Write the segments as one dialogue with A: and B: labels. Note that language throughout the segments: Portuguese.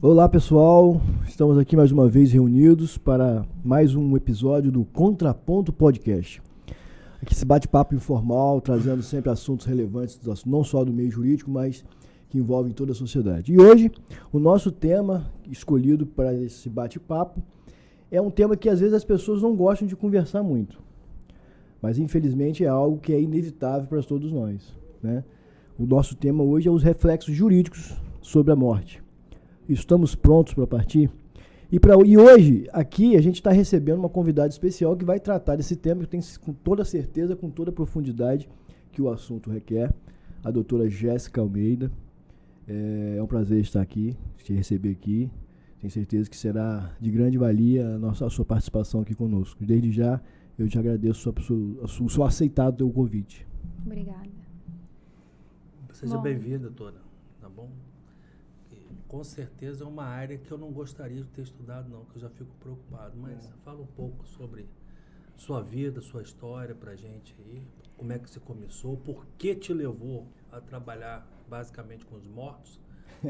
A: Olá pessoal, estamos aqui mais uma vez reunidos para mais um episódio do Contraponto Podcast. Aqui esse bate-papo informal, trazendo sempre assuntos relevantes, não só do meio jurídico, mas que envolvem toda a sociedade. E hoje, o nosso tema escolhido para esse bate-papo é um tema que às vezes as pessoas não gostam de conversar muito, mas infelizmente é algo que é inevitável para todos nós, né? O nosso tema hoje é os reflexos jurídicos sobre a morte. Estamos prontos para partir? E hoje, aqui, a gente está recebendo uma convidada especial que vai tratar desse tema, que eu tenho com toda certeza, com toda a profundidade que o assunto requer, a doutora Jéssica Almeida. É um prazer estar aqui, te receber aqui. Tenho certeza que será de grande valia a sua participação aqui conosco. Desde já, eu te agradeço o seu aceitado o convite.
B: Obrigada.
C: Seja bem-vinda, doutora, tá bom? Com certeza é uma área que eu não gostaria de ter estudado, não, que eu já fico preocupado. Mas fala um pouco sobre sua vida, sua história pra gente aí. Como é que você começou? Por que te levou a trabalhar basicamente com os mortos?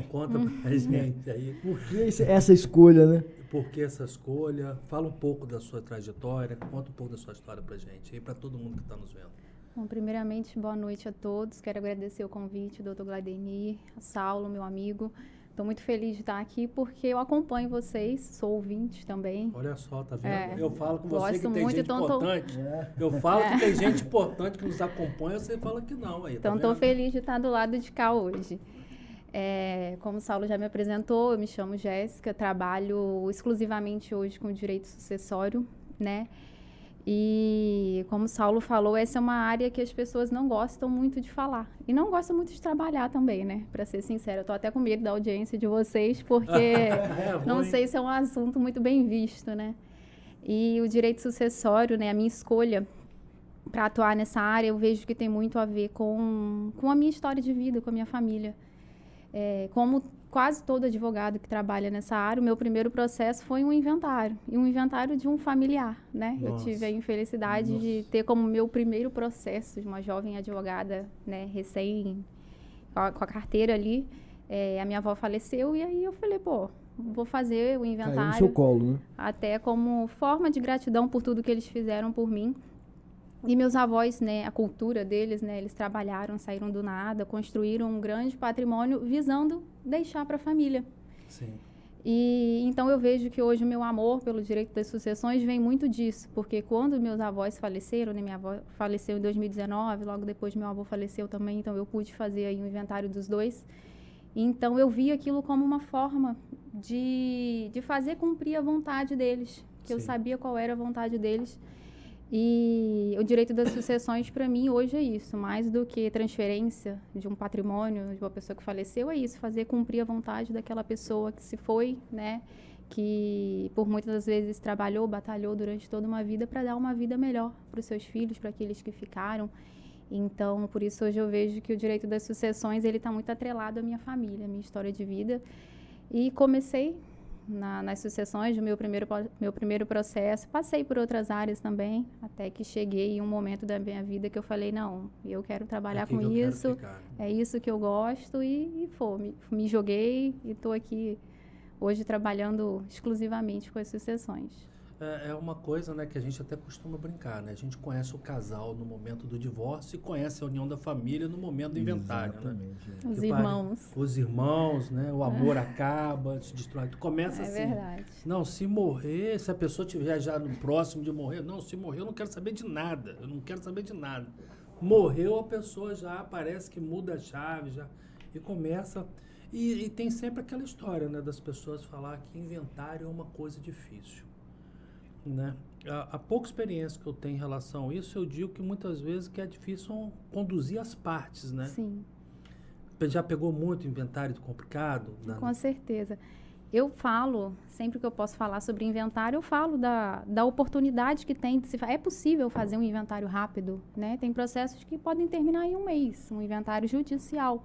C: Conta pra gente aí.
A: Por que essa escolha, né?
C: Por que essa escolha? Fala um pouco da sua trajetória, conta um pouco da sua história pra gente aí, pra todo mundo que está nos vendo.
B: Bom, primeiramente, boa noite a todos. Quero agradecer o convite, doutor Gladenir, a Saulo, meu amigo. Estou muito feliz de estar aqui porque eu acompanho vocês, sou ouvinte também.
C: Olha só, tá vendo? Eu falo com você que tem
B: muito,
C: gente importante. Eu falo que tem gente importante que nos acompanha, você fala que não. Aí,
B: então, estou feliz de estar do lado de cá hoje. Como o Saulo já me apresentou, eu me chamo Jéssica, trabalho exclusivamente hoje com direito sucessório, né? E, como o Saulo falou, essa é uma área que as pessoas não gostam muito de falar. E não gostam muito de trabalhar também, né? Para ser sincera, eu tô até com medo da audiência de vocês, porque não sei se é um assunto muito bem visto, né? E o direito sucessório, né? A minha escolha para atuar nessa área, eu vejo que tem muito a ver com a minha história de vida, com a minha família. Como quase todo advogado que trabalha nessa área, o meu primeiro processo foi um inventário. E um inventário de um familiar, né? Nossa. Eu tive a infelicidade de ter como meu primeiro processo de uma jovem advogada, né? Com a carteira ali. A minha avó faleceu e aí eu falei, vou fazer o inventário.
A: Caiu no seu colo, né?
B: Até como forma de gratidão por tudo que eles fizeram por mim. E meus avós, né, a cultura deles, né, eles trabalharam, saíram do nada, construíram um grande patrimônio visando deixar para a família.
C: Sim.
B: E então eu vejo que hoje o meu amor pelo direito das sucessões vem muito disso, porque quando meus avós faleceram, né, minha avó faleceu em 2019, logo depois meu avô faleceu também, então eu pude fazer aí um inventário dos dois. Então eu vi aquilo como uma forma de fazer cumprir a vontade deles, que Sim. Eu sabia qual era a vontade deles. E o direito das sucessões, para mim, hoje é isso. Mais do que transferência de um patrimônio de uma pessoa que faleceu, é isso. Fazer cumprir a vontade daquela pessoa que se foi, né? Que por muitas vezes trabalhou, batalhou durante toda uma vida para dar uma vida melhor para os seus filhos, para aqueles que ficaram. Então, por isso, hoje eu vejo que o direito das sucessões, ele está muito atrelado à minha família, à minha história de vida. E comecei nas sucessões do meu primeiro processo, passei por outras áreas também, até que cheguei em um momento da minha vida que eu falei, não, eu quero trabalhar com isso, é isso que eu gosto e me joguei e estou aqui hoje trabalhando exclusivamente com as sucessões.
C: É uma coisa, né, que a gente até costuma brincar, né? A gente conhece o casal no momento do divórcio e conhece a união da família no momento do inventário,
A: Exatamente,
C: né?
B: Os irmãos.
C: Os irmãos, né? O amor acaba, se destrói. Tu começa assim.
B: É verdade.
C: Não, se morrer, se a pessoa estiver já no próximo de morrer, não, se morrer eu não quero saber de nada. Eu não quero saber de nada. Morreu, a pessoa já parece que muda a chave, já e começa... E tem sempre aquela história, né, das pessoas falar que inventário é uma coisa difícil. Né? A pouca experiência que eu tenho em relação a isso, eu digo que muitas vezes que é difícil conduzir as partes, né?
B: Sim.
C: Já pegou muito inventário complicado?
B: Com certeza. Eu falo, sempre que eu posso falar sobre inventário, eu falo da oportunidade que tem de se fazer. É possível fazer um inventário rápido, né? Tem processos que podem terminar em um mês, um inventário judicial.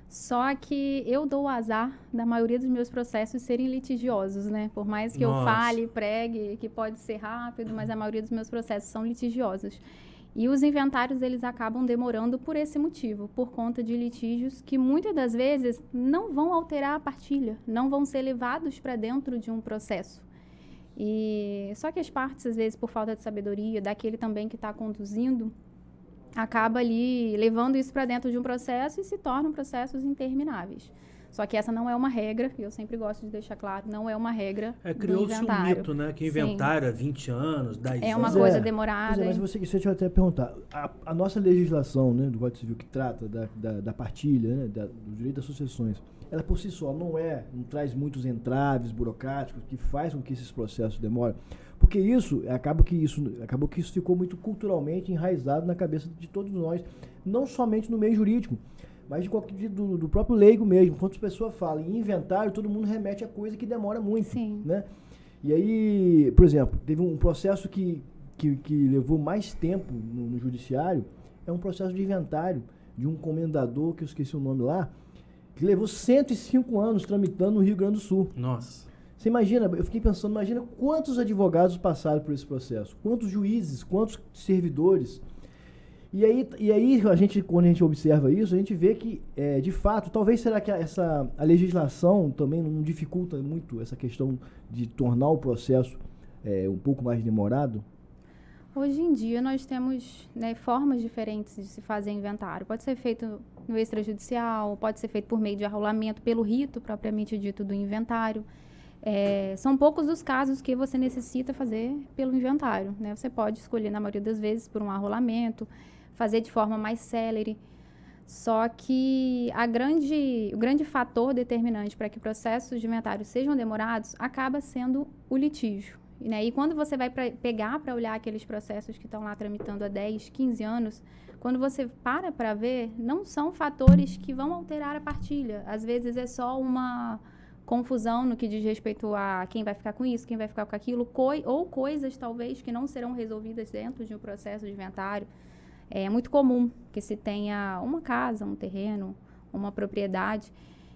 B: Só que eu dou o azar da maioria dos meus processos serem litigiosos, né? Por mais que eu fale, pregue, que pode ser rápido, mas a maioria dos meus processos são litigiosos. E os inventários, eles acabam demorando por esse motivo, por conta de litígios que muitas das vezes não vão alterar a partilha, não vão ser levados para dentro de um processo. E só que as partes, às vezes, por falta de sabedoria, daquele também que está conduzindo, acaba ali levando isso para dentro de um processo e se tornam processos intermináveis. Só que essa não é uma regra, e eu sempre gosto de deixar claro, não é uma regra do
C: Criou-se um
B: inventário.
C: mito, né? Que inventário é 20 anos, 10 anos.
B: É uma coisa demorada.
A: Mas deixa eu até perguntar. A nossa legislação, né, do Código Civil, que trata da partilha, né, do direito das sucessões, ela por si só não traz muitos entraves burocráticos que faz com que esses processos demorem. Porque acabou que isso ficou muito culturalmente enraizado na cabeça de todos nós, não somente no meio jurídico, mas do próprio leigo mesmo. Quando a pessoa fala em inventário, todo mundo remete a coisa que demora muito.
B: Sim.
A: Né? E aí, por exemplo, teve um processo que levou mais tempo no judiciário, é um processo de inventário de um comendador, que eu esqueci o nome lá, que levou 105 anos tramitando no Rio Grande do Sul.
C: Nossa.
A: Você imagina, eu fiquei pensando, imagina quantos advogados passaram por esse processo, quantos juízes, quantos servidores. E aí quando a gente observa isso, a gente vê que, de fato, talvez será que a legislação também não dificulta muito essa questão de tornar o processo um pouco mais demorado?
B: Hoje em dia nós temos, né, formas diferentes de se fazer inventário. Pode ser feito no extrajudicial, pode ser feito por meio de arrolamento, pelo rito propriamente dito do inventário. São poucos os casos que você necessita fazer pelo inventário, né? Você pode escolher, na maioria das vezes, por um arrolamento, fazer de forma mais célere. Só que o grande fator determinante para que processos de inventário sejam demorados acaba sendo o litígio. Né? E quando você vai pegar para olhar aqueles processos que estão lá tramitando há 10, 15 anos, quando você para ver, não são fatores que vão alterar a partilha. Às vezes é só uma confusão no que diz respeito a quem vai ficar com isso, quem vai ficar com aquilo, ou coisas talvez que não serão resolvidas dentro de um processo de inventário. É muito comum que se tenha uma casa, um terreno, uma propriedade,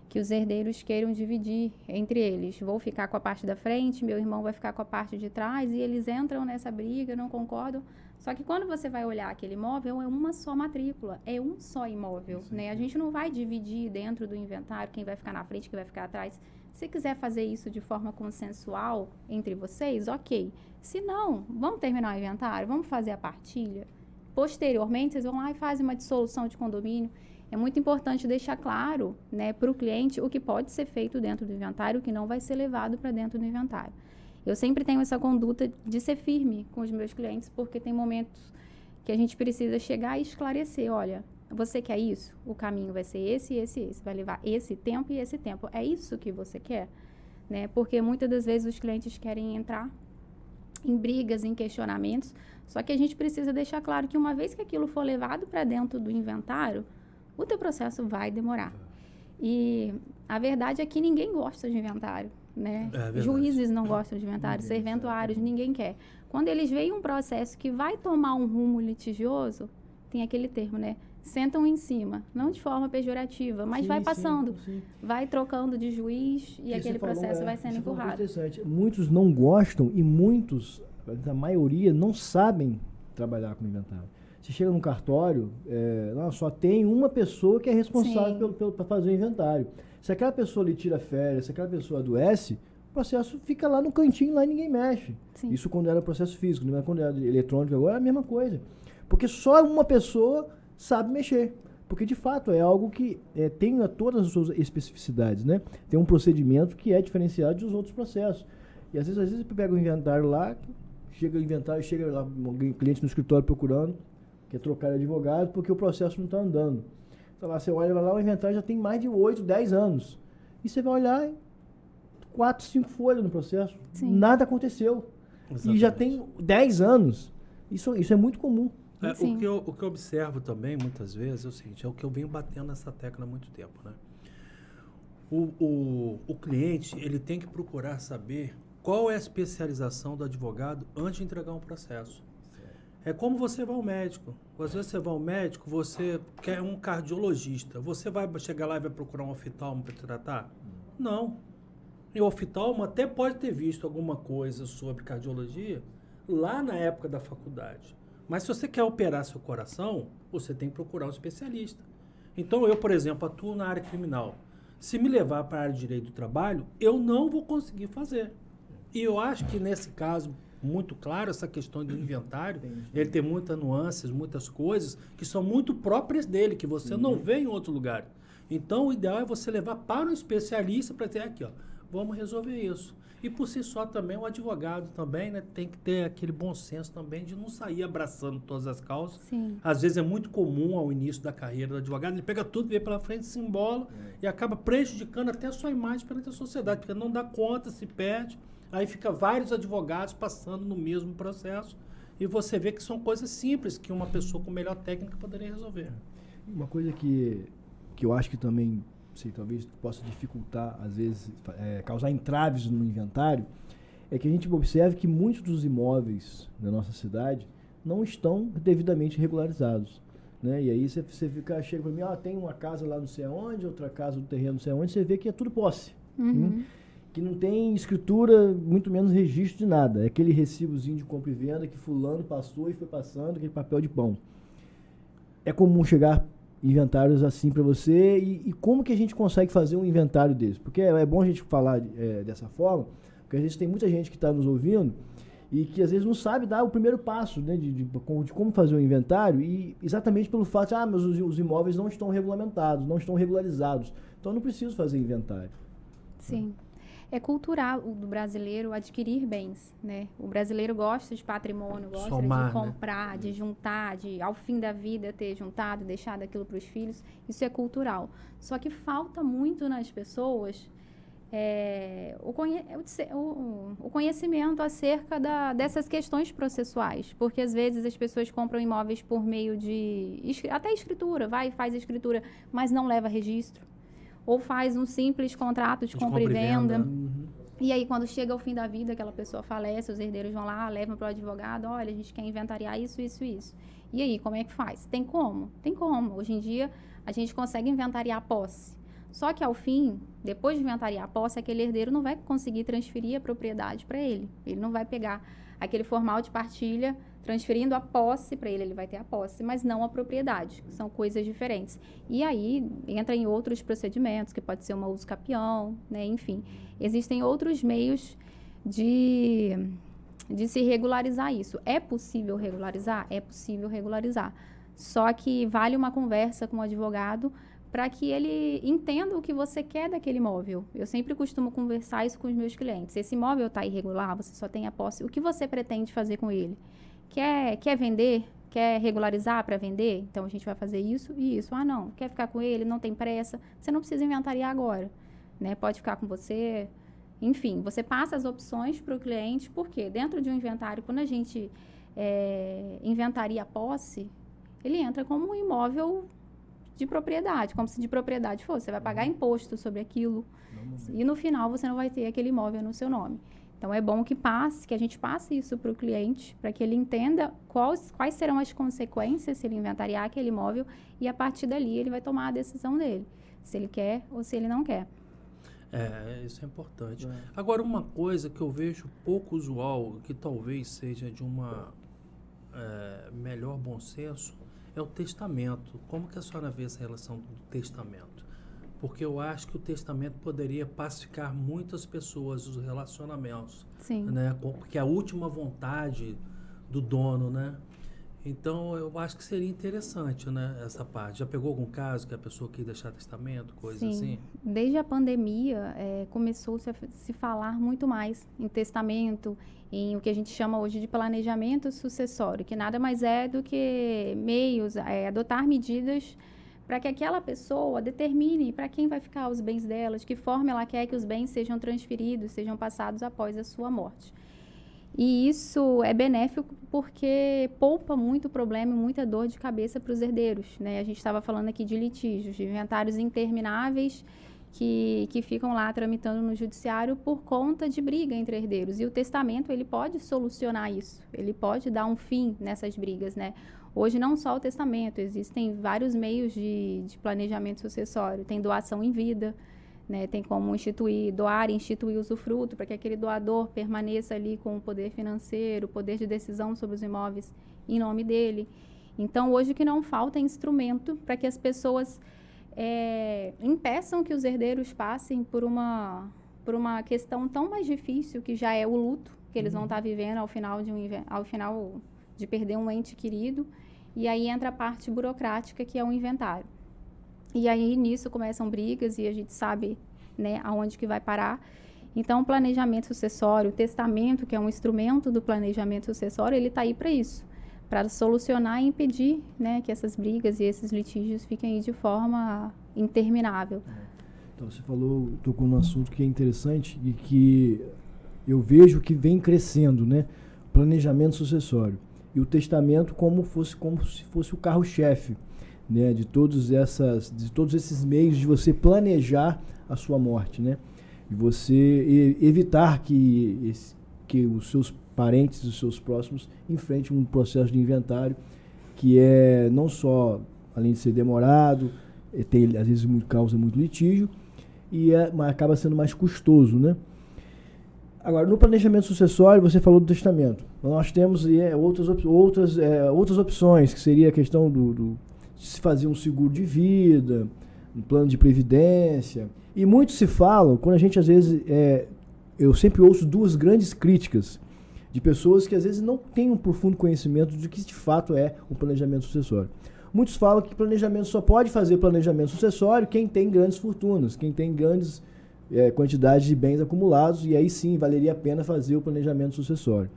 B: que os herdeiros queiram dividir entre eles. Vou ficar com a parte da frente, meu irmão vai ficar com a parte de trás, e eles entram nessa briga, não concordam. Só que quando você vai olhar aquele imóvel, é uma só matrícula, é um só imóvel, né? A gente não vai dividir dentro do inventário quem vai ficar na frente, quem vai ficar atrás. Se quiser fazer isso de forma consensual entre vocês, ok. Se não, vamos terminar o inventário, vamos fazer a partilha. Posteriormente, vocês vão lá e fazem uma dissolução de condomínio. É muito importante deixar claro, né, para o cliente o que pode ser feito dentro do inventário, o que não vai ser levado para dentro do inventário. Eu sempre tenho essa conduta de ser firme com os meus clientes, porque tem momentos que a gente precisa chegar e esclarecer, olha, você quer isso? O caminho vai ser esse, esse, esse. Vai levar esse tempo e esse tempo. É isso que você quer? Né? Porque muitas das vezes os clientes querem entrar em brigas, em questionamentos, só que a gente precisa deixar claro que uma vez que aquilo for levado para dentro do inventário, o teu processo vai demorar. E a verdade é que ninguém gosta de inventário, né? Juízes não gostam de inventário, serventuários, ninguém quer. Quando eles veem um processo que vai tomar um rumo litigioso, tem aquele termo, né? Sentam em cima, não de forma pejorativa, mas vai passando, vai trocando de juiz e aquele processo vai sendo empurrado.
A: Interessante. Muitos não gostam e muitos, a maioria, não sabem trabalhar com inventário. Você chega num cartório, só tem uma pessoa que é responsável para fazer o inventário. Se aquela pessoa lhe tira férias, se aquela pessoa adoece, o processo fica lá no cantinho, lá e ninguém mexe. Sim. Isso quando era processo físico, não é quando era eletrônico, agora é a mesma coisa. Porque só uma pessoa sabe mexer. Porque, de fato, é algo que tem todas as suas especificidades, né? Tem um procedimento que é diferenciado dos outros processos. E, às vezes você pega o inventário lá, chega lá um cliente no escritório procurando, quer trocar de advogado, porque o processo não está andando. Então, lá você olha lá, o inventário já tem mais de 8, 10 anos. E você vai olhar 4, 5 folhas no processo. Sim. Nada aconteceu. Exatamente. E já tem 10 anos. Isso é muito comum.
C: O que eu observo também, muitas vezes, é o seguinte, é o que eu venho batendo nessa tecla há muito tempo, né? O cliente, ele tem que procurar saber qual é a especialização do advogado antes de entregar um processo. É como você vai ao médico. Às vezes você vai ao médico, você quer um cardiologista. Você vai chegar lá e vai procurar um oftalmo para te tratar? Não. E o oftalmo até pode ter visto alguma coisa sobre cardiologia lá na época da faculdade. Mas se você quer operar seu coração, você tem que procurar um especialista. Então, eu, por exemplo, atuo na área criminal. Se me levar para a área de direito do trabalho, eu não vou conseguir fazer. E eu acho que, nesse caso, muito claro, essa questão do inventário, ele tem muitas nuances, muitas coisas que são muito próprias dele, que você não vê em outro lugar. Então, o ideal é você levar para um especialista para dizer, aqui, ó, vamos resolver isso. E, por si só, também, o advogado também, né, tem que ter aquele bom senso também de não sair abraçando todas as causas.
B: Sim.
C: Às vezes é muito comum ao início da carreira do advogado, ele pega tudo, vê pela frente, se embola e acaba prejudicando até a sua imagem perante a sociedade, porque não dá conta, se perde, aí fica vários advogados passando no mesmo processo e você vê que são coisas simples que uma pessoa com melhor técnica poderia resolver.
A: Uma coisa que eu acho que também, sei, talvez possa dificultar, às vezes, causar entraves no inventário, é que a gente observe que muitos dos imóveis da nossa cidade não estão devidamente regularizados, né? E aí você chega para mim, tem uma casa lá não sei aonde, outra casa no terreno não sei aonde, você vê que é tudo posse. Que não tem escritura, muito menos registro de nada. É aquele recibozinho de compra e venda que fulano passou e foi passando, aquele papel de pão. É comum chegar inventários assim para você e como que a gente consegue fazer um inventário desse? Porque é bom a gente falar dessa forma, porque às vezes tem muita gente que está nos ouvindo e que às vezes não sabe dar o primeiro passo, né, de como fazer um inventário e exatamente pelo fato de, mas os imóveis não estão regulamentados, não estão regularizados, então eu não preciso fazer inventário.
B: Sim. É cultural do brasileiro adquirir bens, né? O brasileiro gosta de patrimônio, gosta
C: Somar,
B: de comprar, de juntar, de ao fim da vida ter juntado, deixado aquilo para os filhos. Isso é cultural. Só que falta muito nas pessoas o conhecimento acerca dessas questões processuais. Porque às vezes as pessoas compram imóveis por meio de até escritura, faz escritura, mas não leva registro. Ou faz um simples contrato de compra e venda. E aí, quando chega ao fim da vida, aquela pessoa falece, os herdeiros vão lá, levam para o advogado, olha, a gente quer inventariar isso, isso, isso. E aí, como é que faz? Tem como? Tem como. Hoje em dia, a gente consegue inventariar a posse. Só que, ao fim, depois de inventariar a posse, aquele herdeiro não vai conseguir transferir a propriedade para ele. Ele não vai pegar aquele formal de partilha, transferindo a posse para ele, ele vai ter a posse, mas não a propriedade, são coisas diferentes. E aí entra em outros procedimentos, que pode ser uma uso capião, né? Enfim, existem outros meios de se regularizar isso. É possível regularizar? É possível regularizar. Só que vale uma conversa com o advogado para que ele entenda o que você quer daquele imóvel. Eu sempre costumo conversar isso com os meus clientes. Esse imóvel está irregular, você só tem a posse. O que você pretende fazer com ele? Quer vender? Quer regularizar para vender? Então, a gente vai fazer isso e isso. Ah, não. Quer ficar com ele? Não tem pressa? Você não precisa inventariar agora, né? Pode ficar com você. Enfim, você passa as opções para o cliente, porque dentro de um inventário, quando a gente inventaria a posse, ele entra como um imóvel de propriedade, como se de propriedade fosse. Você vai pagar imposto sobre aquilo e no final você não vai ter aquele imóvel no seu nome. Então, é bom que a gente passe isso para o cliente, para que ele entenda quais serão as consequências se ele inventariar aquele imóvel e, a partir dali, ele vai tomar a decisão dele, se ele quer ou se ele não quer.
C: Isso é importante. Agora, uma coisa que eu vejo pouco usual, que talvez seja de uma melhor bom senso, é o testamento. Como que a senhora vê essa relação do testamento? Porque eu acho que o testamento poderia pacificar muitas pessoas, os relacionamentos.
B: Sim.
C: Né? Porque é a última vontade do dono, né? Então, eu acho que seria interessante, né, essa parte. Já pegou algum caso que a pessoa quis deixar testamento, coisa assim?
B: Desde a pandemia, começou-se a se falar muito mais em testamento, em o que a gente chama hoje de planejamento sucessório, que nada mais é do que meios, adotar medidas para que aquela pessoa determine para quem vai ficar os bens dela, de que forma ela quer que os bens sejam transferidos, sejam passados após a sua morte. E isso é benéfico porque poupa muito problema e muita dor de cabeça para os herdeiros, né? A gente estava falando aqui de litígios, de inventários intermináveis que ficam lá tramitando no judiciário por conta de briga entre herdeiros. E o testamento, ele pode solucionar isso, ele pode dar um fim nessas brigas, né? Hoje, não só o testamento, existem vários meios de planejamento sucessório. Tem doação em vida, né? Tem como doar e instituir usufruto para que aquele doador permaneça ali com o poder financeiro, o poder de decisão sobre os imóveis em nome dele. Então, hoje o que não falta é instrumento para que as pessoas impeçam que os herdeiros passem por uma questão tão mais difícil, que já é o luto, que eles vão estar vivendo ao final de perder um ente querido. E aí entra a parte burocrática, que é o inventário. E aí, nisso, começam brigas e a gente sabe, né, aonde que vai parar. Então, o planejamento sucessório, o testamento, que é um instrumento do planejamento sucessório, ele está aí para isso, para solucionar e impedir, né, que essas brigas e esses litígios fiquem aí de forma interminável.
A: Então, você tocou num assunto que é interessante e que eu vejo que vem crescendo, né? Planejamento sucessório. E o testamento como se fosse o carro-chefe, né? De todos esses meios de você planejar a sua morte, né? E você evitar que os seus parentes, os seus próximos, enfrentem um processo de inventário que é não só, além de ser demorado, às vezes causa muito litígio, mas acaba sendo mais custoso, né? Agora, no planejamento sucessório, você falou do testamento. Nós temos outras opções, que seria a questão de se fazer um seguro de vida, um plano de previdência. E muito se falam, quando a gente às vezes... eu sempre ouço duas grandes críticas de pessoas que às vezes não têm um profundo conhecimento de que de fato é o planejamento sucessório. Muitos falam que só pode fazer planejamento sucessório quem tem grandes fortunas, quem tem grandes quantidades de bens acumulados, e aí sim valeria a pena fazer o planejamento sucessório.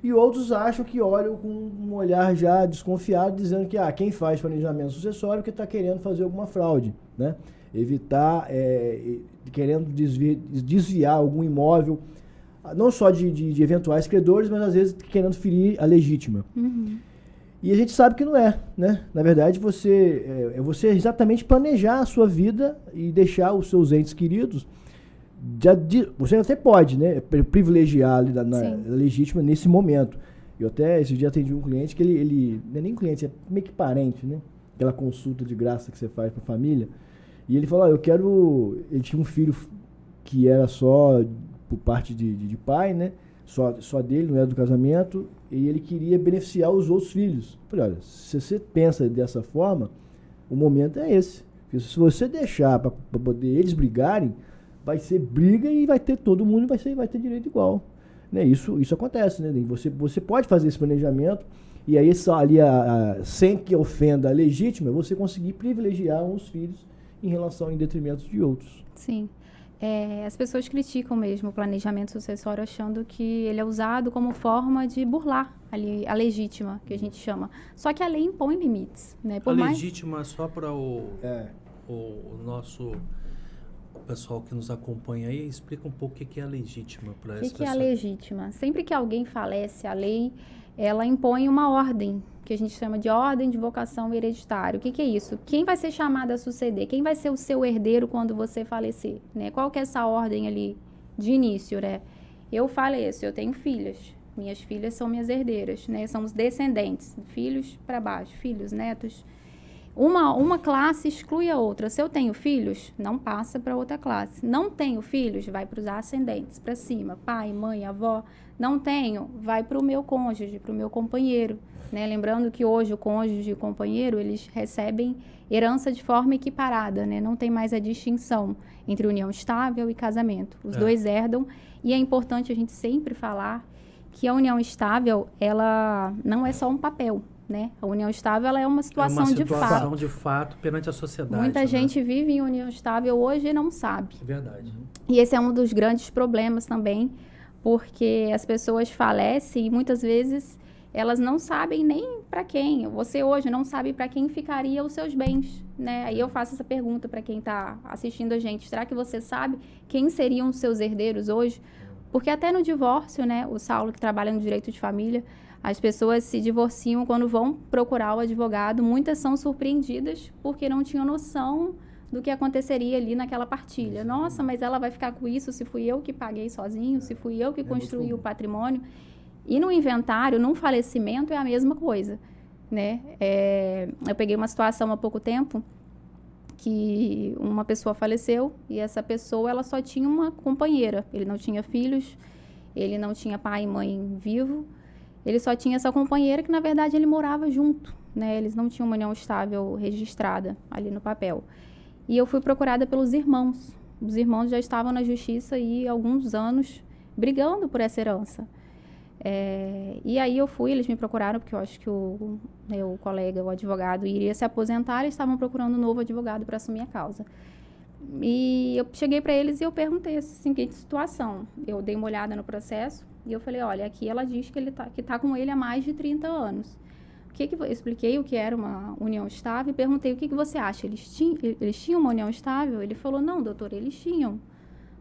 A: E outros acham que olham com um olhar já desconfiado, dizendo que quem faz planejamento sucessório é porque está querendo fazer alguma fraude, né? Evitar, querendo desviar algum imóvel, não só de eventuais credores, mas às vezes querendo ferir a legítima.
B: Uhum.
A: E a gente sabe que não é, né? Na verdade, você exatamente planejar a sua vida e deixar os seus entes queridos. Você até pode, né? Privilegiar ali na legítima nesse momento. Eu até esse dia atendi um cliente que ele não é nem cliente, é meio que parente, né? Aquela consulta de graça que você faz para a família. E ele falou, ele tinha um filho que era só por parte de pai, né? Só dele, não era do casamento, e ele queria beneficiar os outros filhos. Eu falei, olha, se você pensa dessa forma, o momento é esse. Porque se você deixar para poder eles brigarem, vai ser briga e vai ter todo mundo, vai ter direito igual. Né? Isso acontece, né? Você pode fazer esse planejamento, e aí sem que ofenda a legítima, você conseguir privilegiar uns filhos em detrimento de outros.
B: Sim. As pessoas criticam mesmo o planejamento sucessório, achando que ele é usado como forma de burlar a legítima, que a gente chama. Só que a lei impõe limites, né?
C: Legítima, só para o nosso pessoal que nos acompanha aí, explica um pouco o que é a legítima para essa pessoa.
B: O que é a legítima? Sempre que alguém falece, a lei, ela impõe uma ordem, que a gente chama de ordem de vocação hereditária. O que é isso? Quem vai ser chamado a suceder? Quem vai ser o seu herdeiro quando você falecer? Né? Qual que é essa ordem ali de início, né? Eu faleço, eu tenho filhas. Minhas filhas são minhas herdeiras, né? Somos descendentes, filhos para baixo, filhos, netos. Uma classe exclui a outra. Se eu tenho filhos, não passa para outra classe. Não tenho filhos, vai para os ascendentes, para cima. Pai, mãe, avó. Não tenho, vai para o meu cônjuge, para o meu companheiro. Né? Lembrando que hoje o cônjuge e o companheiro, eles recebem herança de forma equiparada. Né? Não tem mais a distinção entre união estável e casamento. Os dois herdam. E é importante a gente sempre falar que a união estável, ela não é só um papel. Né? A união estável, ela é uma situação de fato.
C: É uma situação de fato perante a sociedade.
B: Muita gente vive em união estável hoje e não sabe.
C: É verdade.
B: E esse é um dos grandes problemas também, porque as pessoas falecem e muitas vezes elas não sabem nem para quem. Você hoje não sabe para quem ficaria os seus bens. Né? Aí eu faço essa pergunta para quem está assistindo a gente. Será que você sabe quem seriam os seus herdeiros hoje? Porque até no divórcio, né, o Saulo, que trabalha no direito de família, as pessoas se divorciam quando vão procurar o advogado. Muitas são surpreendidas porque não tinham noção do que aconteceria ali naquela partilha. Nossa, mas ela vai ficar com isso se fui eu que paguei sozinho, se fui eu que construí o patrimônio. E no inventário, num falecimento, é a mesma coisa. Né? Eu peguei uma situação há pouco tempo que uma pessoa faleceu e essa pessoa ela só tinha uma companheira. Ele não tinha filhos, ele não tinha pai e mãe vivo. ele só tinha essa companheira que, na verdade, ele morava junto, né? Eles não tinham uma união estável registrada ali no papel. E eu fui procurada pelos irmãos. Os irmãos já estavam na justiça há alguns anos brigando por essa herança. E aí eu fui, eles me procuraram, porque eu acho que o colega, o advogado, iria se aposentar, eles estavam procurando um novo advogado para assumir a causa. E eu cheguei para eles e eu perguntei a seguinte situação. Eu dei uma olhada no processo e eu falei, olha, aqui ela diz que tá com ele há mais de 30 anos. Eu expliquei o que era uma união estável e perguntei, o que você acha? Eles tinham uma união estável? Ele falou, não, doutor, eles tinham.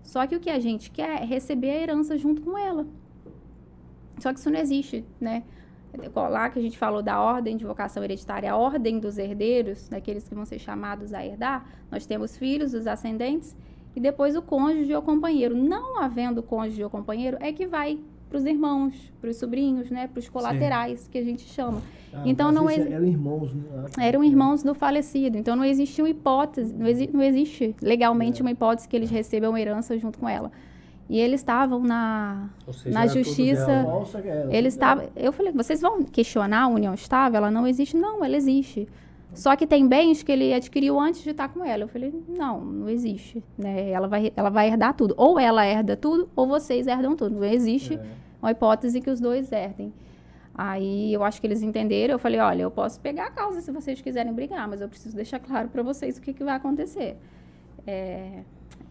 B: Só que o que a gente quer é receber a herança junto com ela. Só que isso não existe, né? Lá que a gente falou da ordem de vocação hereditária, a ordem dos herdeiros, daqueles que vão ser chamados a herdar, nós temos filhos, os ascendentes, e depois o cônjuge ou companheiro. Não havendo cônjuge ou companheiro, é que vai para os irmãos, para os sobrinhos, né? Para os colaterais, sim, que a gente chama. Então não
A: eram irmãos, né?
B: Eram irmãos do falecido. Então não existia uma hipótese, não existe legalmente uma hipótese que eles recebam herança junto com ela. E eles estavam na justiça. Eu falei, vocês vão questionar a união estável? Ela não existe? Não, ela existe. Só que tem bens que ele adquiriu antes de estar com ela. Eu falei, não existe. Né? Ela vai herdar tudo. Ou ela herda tudo, ou vocês herdam tudo. Não existe uma hipótese que os dois herdem. Aí eu acho que eles entenderam. Eu falei, olha, eu posso pegar a causa se vocês quiserem brigar, mas eu preciso deixar claro para vocês o que vai acontecer.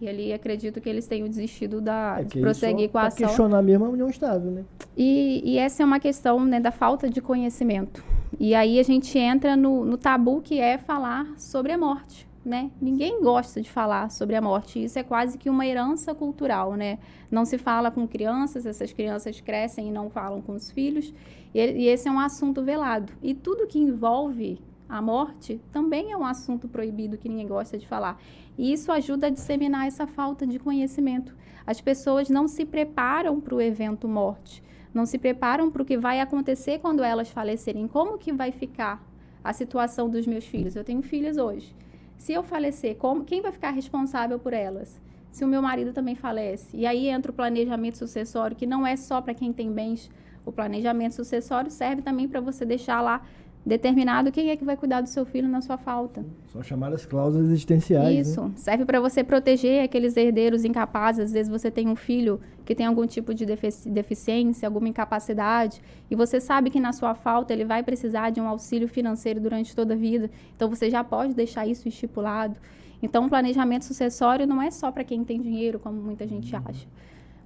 B: E ali acredito que eles tenham desistido de prosseguir com a ação.
A: Questionar mesmo a união estável, né?
B: E essa é uma questão, né, da falta de conhecimento. E aí a gente entra no tabu que é falar sobre a morte, né? Ninguém gosta de falar sobre a morte. Isso é quase que uma herança cultural, né? Não se fala com crianças, essas crianças crescem e não falam com os filhos. E esse é um assunto velado. E tudo que envolve a morte também é um assunto proibido que ninguém gosta de falar. E isso ajuda a disseminar essa falta de conhecimento. As pessoas não se preparam para o evento morte, não se preparam para o que vai acontecer quando elas falecerem. Como que vai ficar a situação dos meus filhos? Eu tenho filhas hoje. Se eu falecer, quem vai ficar responsável por elas? Se o meu marido também falece? E aí entra o planejamento sucessório, que não é só para quem tem bens. O planejamento sucessório serve também para você deixar lá determinado quem é que vai cuidar do seu filho na sua falta.
A: São chamadas cláusulas existenciais.
B: Isso,
A: né?
B: Serve para você proteger aqueles herdeiros incapazes. Às vezes você tem um filho que tem algum tipo de deficiência, alguma incapacidade, e você sabe que na sua falta ele vai precisar de um auxílio financeiro durante toda a vida. Então você já pode deixar isso estipulado. Então o planejamento sucessório não é só para quem tem dinheiro, como muita gente acha.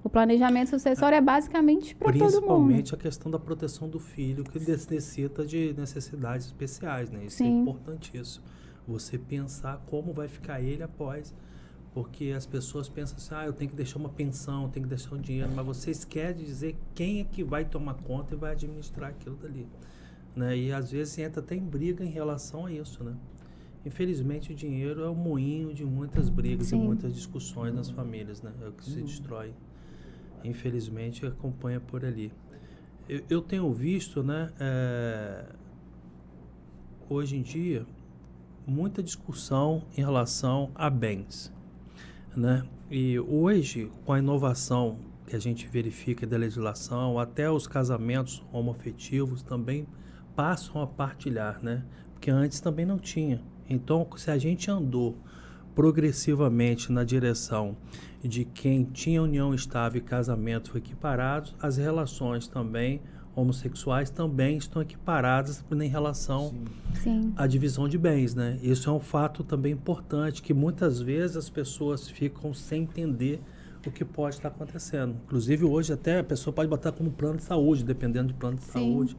B: O planejamento sucessório é basicamente para todo mundo.
C: Principalmente a questão da proteção do filho, que necessita de necessidades especiais, né? Isso é importantíssimo. Você pensar como vai ficar ele após. Porque as pessoas pensam assim, eu tenho que deixar uma pensão, eu tenho que deixar um dinheiro, mas você esquece de dizer quem é que vai tomar conta e vai administrar aquilo dali. Né? E às vezes entra até em briga em relação a isso, né? Infelizmente o dinheiro é o moinho de muitas brigas e muitas discussões nas famílias, né? É o que se destrói. Infelizmente acompanha por ali. Eu tenho visto, né, hoje em dia, muita discussão em relação a bens, né? E hoje, com a inovação que a gente verifica da legislação, até os casamentos homoafetivos também passam a partilhar, né? Porque antes também não tinha. Então, se a gente andou progressivamente na direção de quem tinha união estável e casamento equiparados, as relações também homossexuais também estão equiparadas em relação à divisão de bens, né? Isso é um fato também importante, que muitas vezes as pessoas ficam sem entender o que pode estar acontecendo. Inclusive, hoje até a pessoa pode botar como plano de saúde, dependendo de plano de saúde,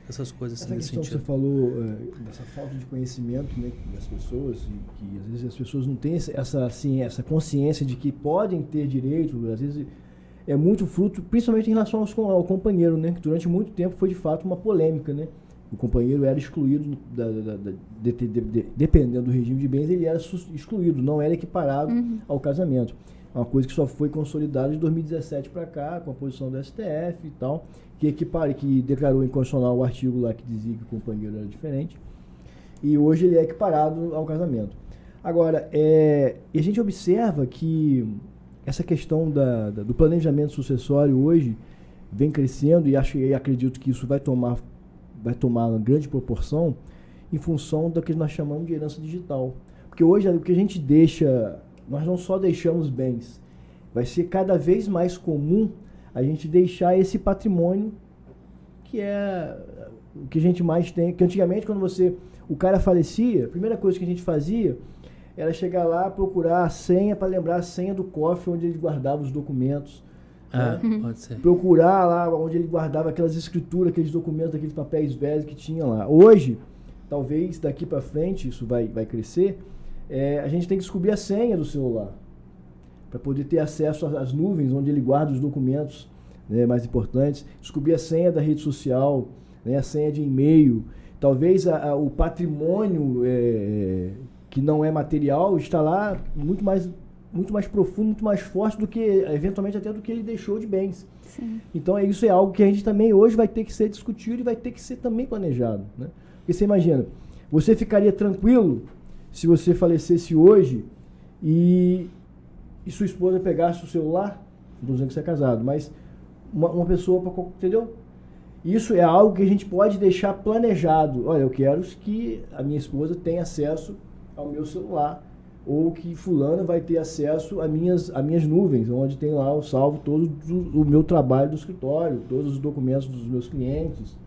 C: essas coisas assim nesse sentido.
A: Você falou dessa falta de conhecimento, né, das pessoas, e que às vezes as pessoas não têm essa consciência de que podem ter direito, às vezes é muito fruto, principalmente em relação ao companheiro, né, que durante muito tempo foi de fato uma polêmica, né? O companheiro era excluído, dependendo do regime de bens, ele era excluído, não era equiparado ao casamento. É uma coisa que só foi consolidada de 2017 para cá, com a posição do STF e tal, que declarou inconstitucional o artigo lá que dizia que o companheiro era diferente. E hoje ele é equiparado ao casamento. Agora, a gente observa que essa questão do planejamento sucessório hoje vem crescendo e acredito que isso vai tomar uma grande proporção em função do que nós chamamos de herança digital. Porque hoje o que a gente deixa, nós não só deixamos bens, vai ser cada vez mais comum a gente deixar esse patrimônio que é o que a gente mais tem. Que antigamente, quando o cara falecia, a primeira coisa que a gente fazia era chegar lá, procurar a senha para lembrar a senha do cofre onde ele guardava os documentos. Né?
C: Pode ser.
A: Procurar lá onde ele guardava aquelas escrituras, aqueles documentos, aqueles papéis velhos que tinha lá. Hoje, talvez daqui para frente, isso vai crescer, a gente tem que descobrir a senha do celular para poder ter acesso às nuvens onde ele guarda os documentos, né, mais importantes, descobrir a senha da rede social, né, a senha de e-mail. Talvez o patrimônio que não é material está lá muito mais profundo, muito mais forte do que, eventualmente, até do que ele deixou de bens.
B: Sim.
A: Então, isso é algo que a gente também hoje vai ter que ser discutido e vai ter que ser também planejado. Né? Porque você imagina, você ficaria tranquilo se você falecesse hoje e sua esposa pegasse o celular? Não estou dizendo que você é casado, mas uma pessoa, entendeu? Isso é algo que a gente pode deixar planejado. Olha, eu quero que a minha esposa tenha acesso ao meu celular, ou que fulano vai ter acesso às minhas nuvens, onde tem lá o salvo todo o meu trabalho do escritório, todos os documentos dos meus clientes.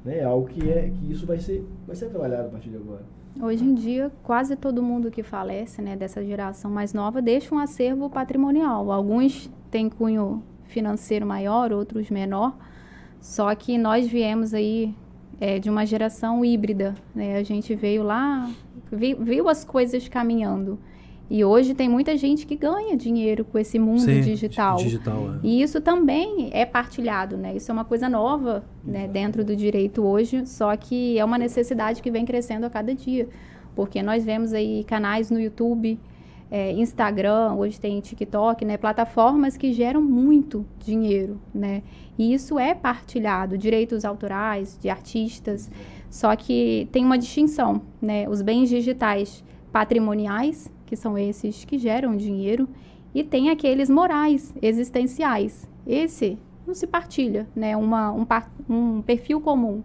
A: Né? É algo que isso vai ser trabalhado a partir de agora.
B: Hoje em dia, quase todo mundo que falece, né, dessa geração mais nova, deixa um acervo patrimonial. Alguns têm cunho financeiro maior, outros menor. Só que nós viemos aí de uma geração híbrida, né? A gente veio lá, viu as coisas caminhando. E hoje tem muita gente que ganha dinheiro com esse mundo digital. E isso também é partilhado, né? Isso é uma coisa nova, né, dentro do direito hoje, só que é uma necessidade que vem crescendo a cada dia. Porque nós vemos aí canais no YouTube, Instagram, hoje tem TikTok, né? Plataformas que geram muito dinheiro, né? E isso é partilhado, direitos autorais, de artistas. Só que tem uma distinção, né? Os bens digitais patrimoniais, que são esses que geram dinheiro, e tem aqueles morais, existenciais. Esse não se partilha, né? Um perfil comum,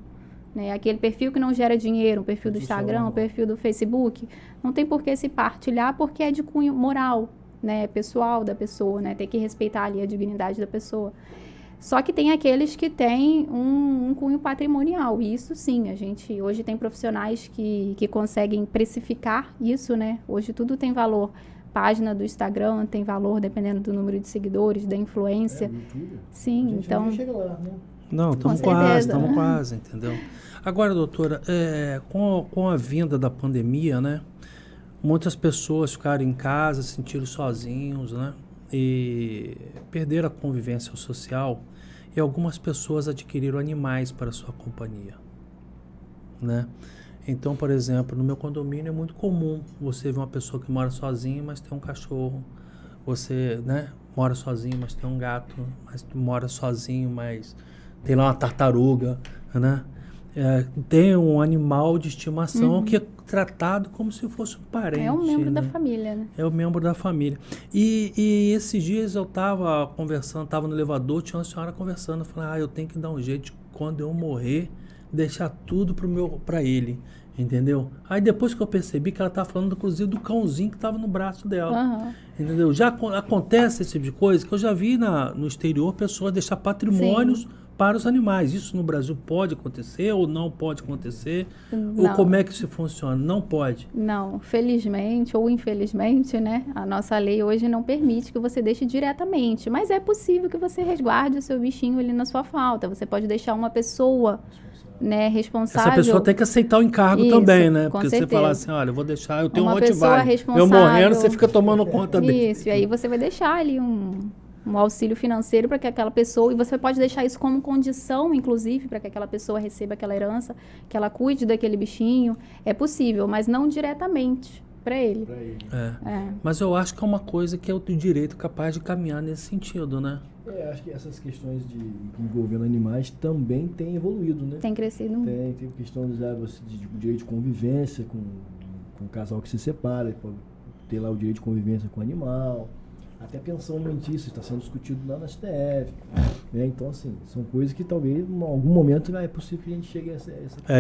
B: né? Aquele perfil que não gera dinheiro, um perfil do Instagram, um perfil do Facebook, não tem por que se partilhar, porque é de cunho moral, né? Pessoal da pessoa, né? Tem que respeitar ali a dignidade da pessoa. Só que tem aqueles que têm um cunho patrimonial. E isso sim, a gente hoje tem profissionais que conseguem precificar isso, né? Hoje tudo tem valor. Página do Instagram tem valor dependendo do número de seguidores, da influência. Sim, a gente então...
A: chega lá, né?
C: Não, estamos quase, entendeu? Agora, doutora, com a vinda da pandemia, né? Muitas pessoas ficaram em casa, se sentiram sozinhos, né? E perderam a convivência social, e algumas pessoas adquiriram animais para sua companhia, né? Então, por exemplo, no meu condomínio é muito comum você ver uma pessoa que mora sozinha, mas tem um cachorro. Você, né, mora sozinho, mas tem um gato. Mas mora sozinho, mas tem lá uma tartaruga, né? Tem um animal de estimação que é tratado como se fosse um parente.
B: É um membro da família, né?
C: É o membro da família. E esses dias eu estava conversando, estava no elevador, tinha uma senhora conversando, falando, eu tenho que dar um jeito de, quando eu morrer, deixar tudo para ele, entendeu? Aí depois que eu percebi que ela estava falando, inclusive, do cãozinho que estava no braço dela, entendeu? Já acontece esse tipo de coisa, que eu já vi no exterior pessoas deixar patrimônios para os animais. Isso no Brasil pode acontecer ou não pode acontecer? Não. Ou como é que isso funciona? Não pode?
B: Não, felizmente ou infelizmente, né? A nossa lei hoje não permite que você deixe diretamente, mas é possível que você resguarde o seu bichinho ali na sua falta. Você pode deixar uma pessoa, né, responsável.
C: Essa pessoa tem que aceitar o encargo também, né? Porque você falar assim, olha, eu vou deixar, eu tenho um Rottweiler, eu morrendo, você fica tomando conta dele.
B: Isso, e aí você vai deixar ali um auxílio financeiro para que aquela pessoa, e você pode deixar isso como condição, inclusive, para que aquela pessoa receba aquela herança, que ela cuide daquele bichinho. É possível, mas não diretamente para ele.
C: Mas eu acho que é uma coisa que é o direito capaz de caminhar nesse sentido, né?
A: Acho que essas questões envolvendo animais também têm evoluído, né?
B: Tem crescido muito.
A: Tem questão de direito de convivência com o casal que se separa, pode ter lá o direito de convivência com o animal. Até pensão alimentícia está sendo discutido lá na STF. Né? Então, assim, são coisas que talvez em algum momento é possível que a gente chegue a essa...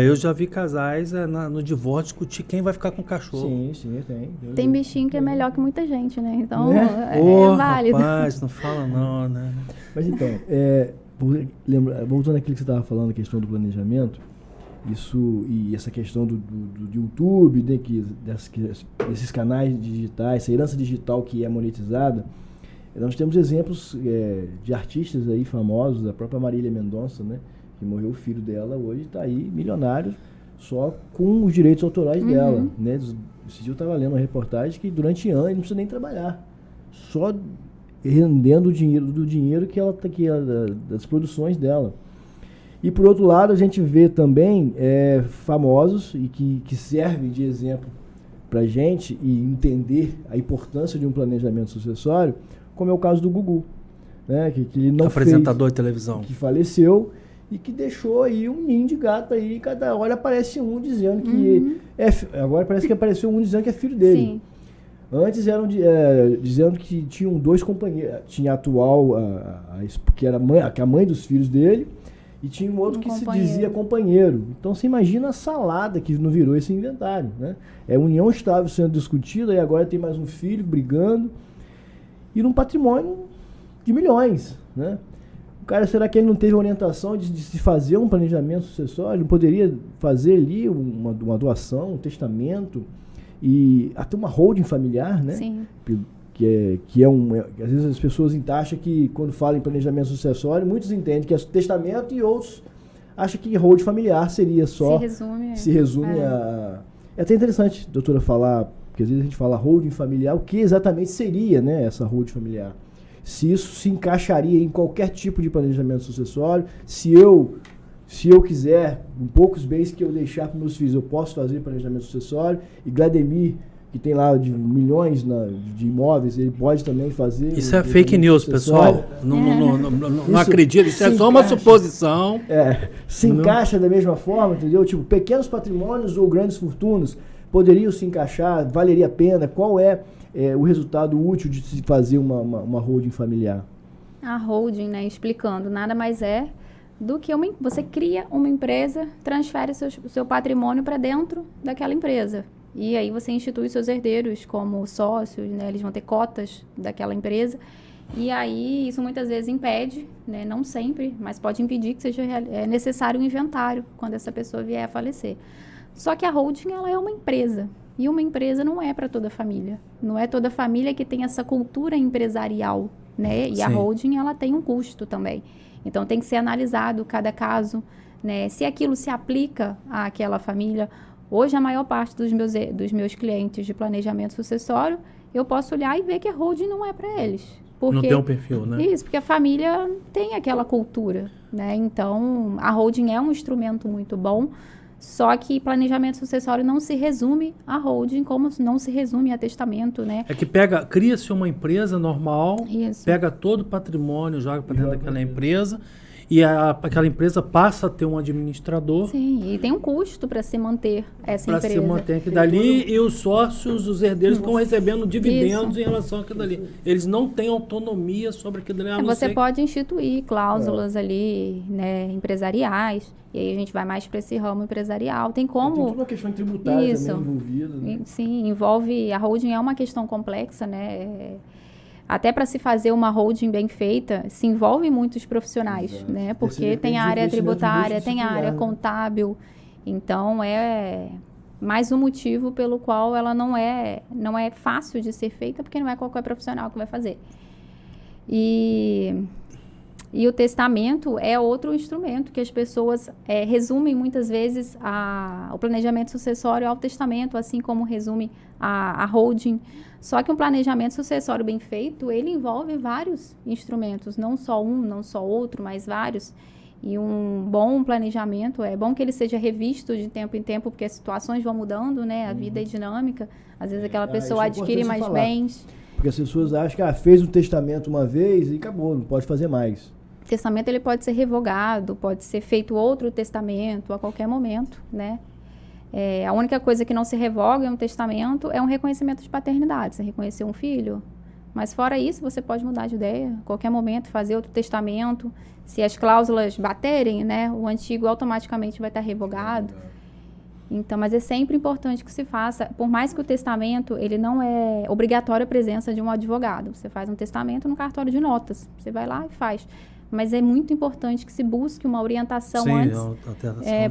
C: Eu já vi casais no divórcio discutir quem vai ficar com o cachorro.
A: Sim, tem.
B: Tem bichinho que é melhor que muita gente, né? Então,
A: Né?
B: é válido.
C: Rapaz, não fala não, né?
A: Mas então, voltando àquilo que você estava falando, a questão do planejamento, isso e essa questão do YouTube, né, desses canais digitais, essa herança digital que é monetizada, nós temos exemplos de artistas aí famosos, a própria Marília Mendonça, né, que morreu o filho dela, hoje está aí milionário só com os direitos autorais dela. Né? Esse dia eu estava lendo uma reportagem que durante anos ele não precisa nem trabalhar, só rendendo do dinheiro das produções dela. E, por outro lado, a gente vê também famosos e que servem de exemplo para a gente e entender a importância de um planejamento sucessório, como é o caso do Gugu, né? que ele não
C: apresentador de televisão.
A: Que faleceu e que deixou aí um ninho de gato aí, cada hora aparece um dizendo que agora parece que apareceu um dizendo que é filho dele.
B: Sim.
A: Antes eram dizendo que tinham 2 companheiros, tinha a atual, que era a mãe dos filhos dele, e tinha um outro que se dizia companheiro. Então você imagina a salada que não virou esse inventário, né? União estável sendo discutida, e agora tem mais um filho brigando, e num patrimônio de milhões, né? O cara, será que ele não teve orientação de se fazer um planejamento sucessório? Ele poderia fazer ali uma doação, um testamento, e até uma holding familiar, né?
B: Sim.
A: Às vezes as pessoas acham que quando falam em planejamento sucessório, muitos entendem que é testamento e outros acham que holding familiar seria só... Se resume a... É até interessante, doutora, falar, porque às vezes a gente fala holding familiar, o que exatamente seria, né, essa holding familiar? Se isso se encaixaria em qualquer tipo de planejamento sucessório, se eu quiser, com poucos bens que eu deixar para meus filhos, eu posso fazer planejamento sucessório, e Glademir, que tem lá de milhões de imóveis, ele pode também fazer...
C: Isso é fake news, pessoal. Não acredito, isso é só uma suposição.
A: Se encaixa da mesma forma, entendeu? Tipo, pequenos patrimônios ou grandes fortunas poderiam se encaixar, valeria a pena? Qual é o resultado útil de se fazer uma holding familiar?
B: A holding, né, explicando, nada mais é do que você cria uma empresa, transfere seu patrimônio para dentro daquela empresa. E aí você institui seus herdeiros como sócios, né? Eles vão ter cotas daquela empresa. E aí isso muitas vezes impede, né? Não sempre, mas pode impedir que seja necessário um inventário quando essa pessoa vier a falecer. Só que a holding, ela é uma empresa. E uma empresa não é para toda a família. Não é toda a família que tem essa cultura empresarial, né? E a holding, ela tem um custo também. Então tem que ser analisado cada caso, né? Se aquilo se aplica àquela família. Hoje, a maior parte dos meus clientes de planejamento sucessório, eu posso olhar e ver que a holding não é para eles. Porque,
C: não tem um perfil, né?
B: Isso, porque a família tem aquela cultura, né? Então, a holding é um instrumento muito bom, só que planejamento sucessório não se resume a holding, como não se resume a testamento, né?
C: É que cria-se uma empresa normal, pega todo o patrimônio, joga para dentro daquela empresa, e aquela empresa passa a ter um administrador.
B: Sim, e tem um custo para se manter essa empresa.
C: Para se manter aquilo dali, e os sócios, os herdeiros estão recebendo dividendos em relação àquilo dali. Eles não têm autonomia sobre aquilo ali.
B: Você pode instituir cláusulas ali, né, empresariais, e aí a gente vai mais para esse ramo empresarial. Tem como...
A: Tem toda uma questão tributária também envolvida. Né?
B: Sim, envolve... A holding é uma questão complexa, né? Até para se fazer uma holding bem feita, se envolve muitos profissionais, né? Porque tem a área tributária, tem a área contábil. Então, é mais um motivo pelo qual ela não é fácil de ser feita, porque não é qualquer profissional que vai fazer. E o testamento é outro instrumento que as pessoas resumem muitas vezes o planejamento sucessório ao testamento, assim como resume a holding. Só que um planejamento sucessório bem feito, ele envolve vários instrumentos, não só um, não só outro, mas vários. E um bom planejamento, é bom que ele seja revisto de tempo em tempo, porque as situações vão mudando, né? A vida é dinâmica. Às vezes aquela pessoa adquire mais bens.
A: Porque as pessoas acham que fez um testamento uma vez e acabou, não pode fazer mais.
B: O testamento ele pode ser revogado, pode ser feito outro testamento a qualquer momento, né? A única coisa que não se revoga em um testamento é um reconhecimento de paternidade. Você reconheceu um filho, Mas fora isso, você pode mudar de ideia a qualquer momento, fazer outro testamento. Se as cláusulas baterem, né, o antigo automaticamente vai estar revogado. Então, mas é sempre importante que se faça, por mais que o testamento, ele não é obrigatório a presença de um advogado. Você faz um testamento no cartório de notas. Você vai lá e faz. Mas é muito importante que se busque uma orientação antes.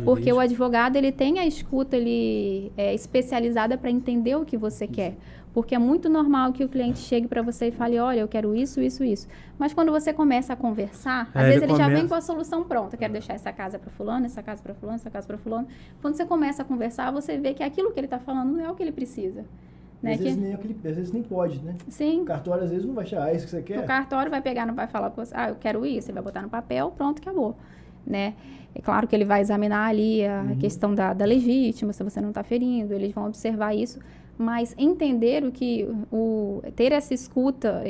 B: Porque o advogado, ele tem a escuta especializada para entender o que você quer. Porque é muito normal que o cliente chegue para você e fale, olha, eu quero isso, isso, isso. Mas quando você começa a conversar, às vezes ele já vem com a solução pronta. Quero deixar essa casa para fulano, essa casa para fulano, essa casa para fulano. Quando você começa a conversar, você vê que aquilo que ele está falando não é o que ele precisa. Né?
A: Às vezes nem pode, né?
B: Sim.
A: O cartório às vezes não vai achar, isso que você quer?
B: O cartório vai pegar, não vai falar com você, eu quero isso, você vai botar no papel, pronto, acabou. Né? É claro que ele vai examinar ali a questão da legítima, se você não está ferindo, eles vão observar isso, mas entender ter essa escuta,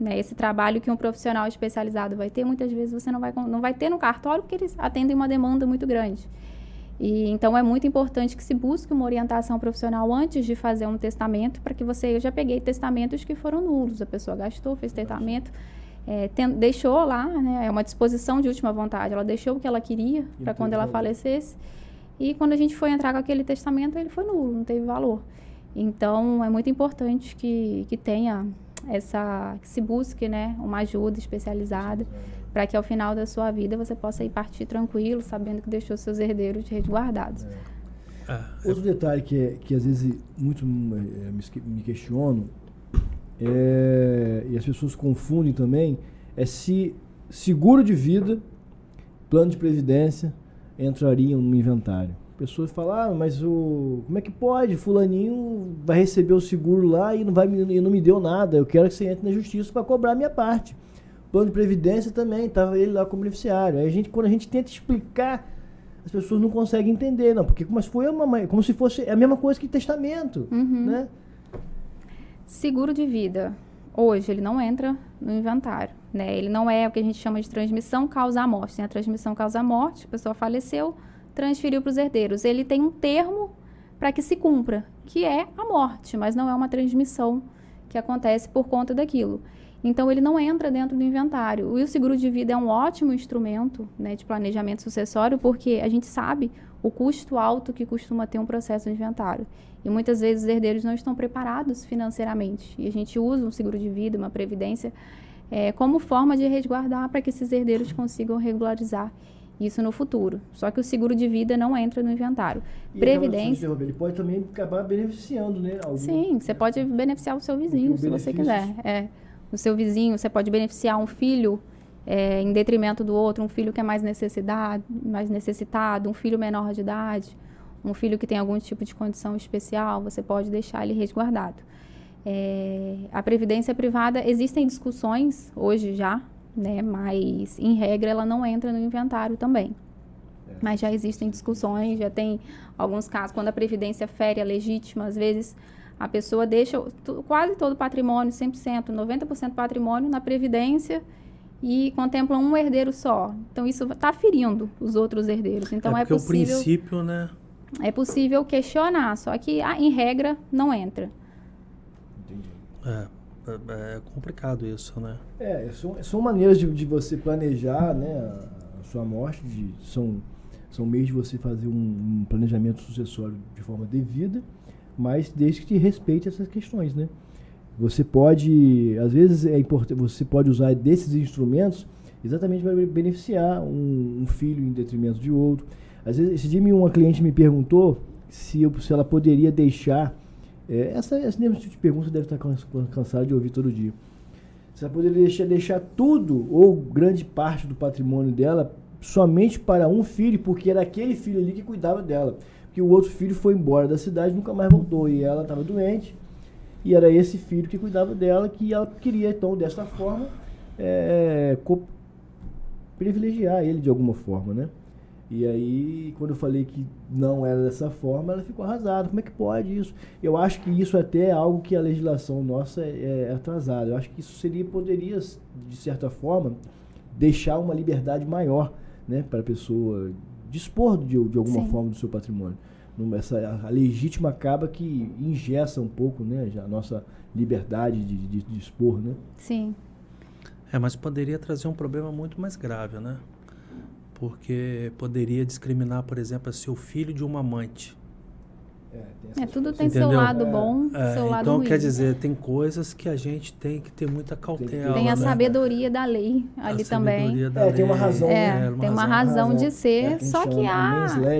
B: né, esse trabalho que um profissional especializado vai ter, muitas vezes você não vai ter no cartório, porque eles atendem uma demanda muito grande. E, então, é muito importante que se busque uma orientação profissional antes de fazer um testamento, para que eu já peguei testamentos que foram nulos, a pessoa gastou, fez testamento, deixou lá, né, é uma disposição de última vontade, ela deixou o que ela queria para quando ela falecesse, e quando a gente foi entrar com aquele testamento, ele foi nulo, não teve valor. Então, é muito importante que tenha que se busque, né, uma ajuda especializada, para que ao final da sua vida você possa ir partir tranquilo, sabendo que deixou seus herdeiros resguardados.
A: Outro detalhe que às vezes muito me questionam, e as pessoas confundem também, é se seguro de vida, plano de previdência entrariam no inventário. Pessoas falam, mas como é que pode? Fulaninho vai receber o seguro lá e não me deu nada. Eu quero que você entre na justiça para cobrar a minha parte. Plano de previdência também, estava ele lá como beneficiário. Aí quando a gente tenta explicar, as pessoas não conseguem entender, não, porque como se fosse a mesma coisa que testamento, né?
B: Seguro de vida, hoje, ele não entra no inventário, né? Ele não é o que a gente chama de transmissão causa-morte. Tem a transmissão causa-morte, a pessoa faleceu, transferiu para os herdeiros. Ele tem um termo para que se cumpra, que é a morte, mas não é uma transmissão que acontece por conta daquilo. Então, ele não entra dentro do inventário. E o seguro de vida é um ótimo instrumento, né, de planejamento sucessório, porque a gente sabe o custo alto que costuma ter um processo de inventário. E muitas vezes os herdeiros não estão preparados financeiramente. E a gente usa um seguro de vida, uma previdência, como forma de resguardar para que esses herdeiros consigam regularizar isso no futuro. Só que o seguro de vida não entra no inventário.
A: E
B: previdência...
A: Ele pode também acabar beneficiando, né?
B: Sim, você pode beneficiar o seu vizinho, se você quiser. O seu vizinho, você pode beneficiar um filho em detrimento do outro, um filho que é mais necessitado, um filho menor de idade, um filho que tem algum tipo de condição especial, você pode deixar ele resguardado. A previdência privada, existem discussões hoje já, né, mas em regra ela não entra no inventário também. Mas já existem discussões, já tem alguns casos, quando a previdência fere a legítima, às vezes a pessoa deixa quase todo o patrimônio, 100%, 90% do patrimônio na previdência e contempla um herdeiro só. Então, isso está ferindo os outros herdeiros. Então,
C: porque o princípio, né?
B: É possível questionar, só que, em regra, não entra.
A: Entendi.
C: É complicado isso, né?
A: São maneiras de você planejar, né, a sua morte. São meios de você fazer um planejamento sucessório de forma devida, mas desde que te respeite essas questões, né? Você pode, às vezes é importante, você pode usar desses instrumentos exatamente para beneficiar um filho em detrimento de outro. Às vezes, esse dia uma cliente me perguntou se ela poderia deixar, esse tipo de pergunta você deve estar cansado de ouvir todo dia. Se ela poderia deixar tudo ou grande parte do patrimônio dela somente para um filho, porque era aquele filho ali que cuidava dela. Que o outro filho foi embora da cidade e nunca mais voltou. E ela estava doente. E era esse filho que cuidava dela, que ela queria, então, desta forma, privilegiar ele de alguma forma, né? E aí, quando eu falei que não era dessa forma, ela ficou arrasada. Como é que pode isso? Eu acho que isso até é algo que a legislação nossa é atrasada. Eu acho que isso poderia, de certa forma, deixar uma liberdade maior, né, para a pessoa dispor de alguma forma do seu patrimônio. A legítima acaba que engessa um pouco, né, já a nossa liberdade de dispor, né?
B: Sim.
C: Mas poderia trazer um problema muito mais grave, né? Porque poderia discriminar, por exemplo, assim, o filho de uma amante.
B: Tudo
C: coisas.
B: tem seu
C: Entendeu?
B: lado bom, seu lado
C: Então,
B: ruim.
C: quer dizer, tem coisas que a gente tem que ter muita cautela.
B: Tem a
C: né?
B: sabedoria da lei ali também.
A: Tem uma razão, né?
B: Tem uma razão de ser,
A: que
B: só que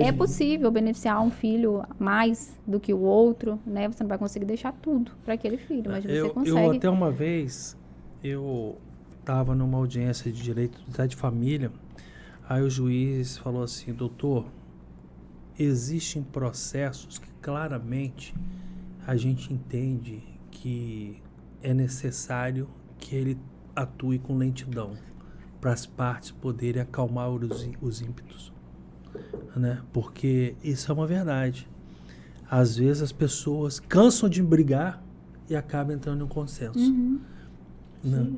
B: é possível beneficiar um filho mais do que o outro, né? Você não vai conseguir deixar tudo para aquele filho, mas você consegue.
C: Eu até uma vez, eu estava numa audiência de direito de família, aí o juiz falou assim, doutor, existem processos que claramente a gente entende que é necessário que ele atue com lentidão para as partes poderem acalmar os ímpetos, né? Porque isso é uma verdade. Às vezes as pessoas cansam de brigar e acabam entrando em um consenso.
B: Uhum.
C: Né?
A: Sim,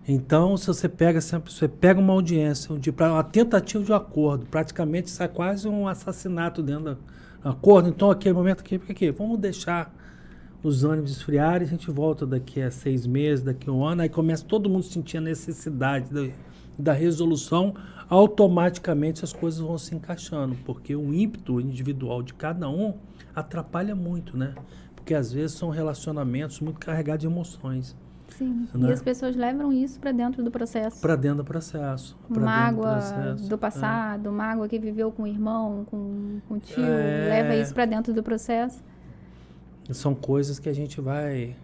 C: Então, se você pega uma audiência, uma tentativa de acordo, praticamente sai quase um assassinato dentro do acordo. Então, aquele momento aqui, vamos deixar os ânimos esfriarem, a gente volta daqui a 6 meses, daqui a 1 ano, aí começa todo mundo a sentir a necessidade da resolução, automaticamente as coisas vão se encaixando, porque o ímpeto individual de cada um atrapalha muito, né? Porque às vezes são relacionamentos muito carregados de emoções.
B: Sim,
C: né?
B: E as pessoas levam isso para dentro do processo.
C: Para dentro do processo.
B: Mágoa do passado, mágoa que viveu com o irmão, com o tio, leva isso para dentro do processo.
C: São coisas que a gente vai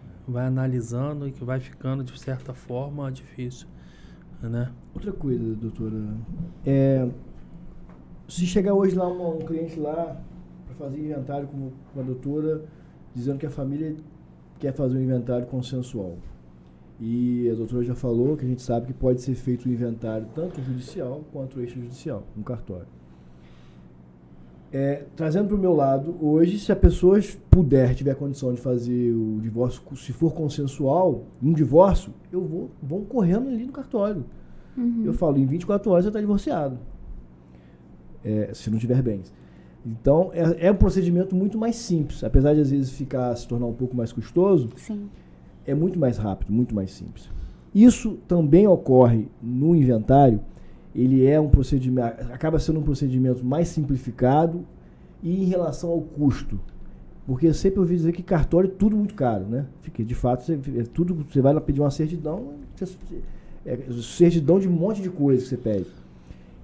C: analisando e que vai ficando, de certa forma, difícil. Né?
A: Outra coisa, doutora, se chegar hoje lá um cliente lá para fazer inventário com a doutora, dizendo que a família quer fazer um inventário consensual. E a doutora já falou que a gente sabe que pode ser feito o inventário tanto judicial quanto extrajudicial, no cartório. Trazendo para o meu lado, hoje, se a pessoa tiver condição de fazer o divórcio, se for consensual, um divórcio, vou correndo ali no cartório.
B: Uhum.
A: Eu falo, em 24 horas você está divorciado, se não tiver bens. Então, é um procedimento muito mais simples, apesar de às vezes se tornar um pouco mais custoso.
B: Sim.
A: É muito mais rápido, muito mais simples. Isso também ocorre no inventário. Ele é um procedimento, acaba sendo um procedimento mais simplificado e em relação ao custo. Porque eu sempre ouvi dizer que cartório é tudo muito caro, né? Porque, de fato, você vai lá pedir uma certidão, certidão de um monte de coisa que você pede.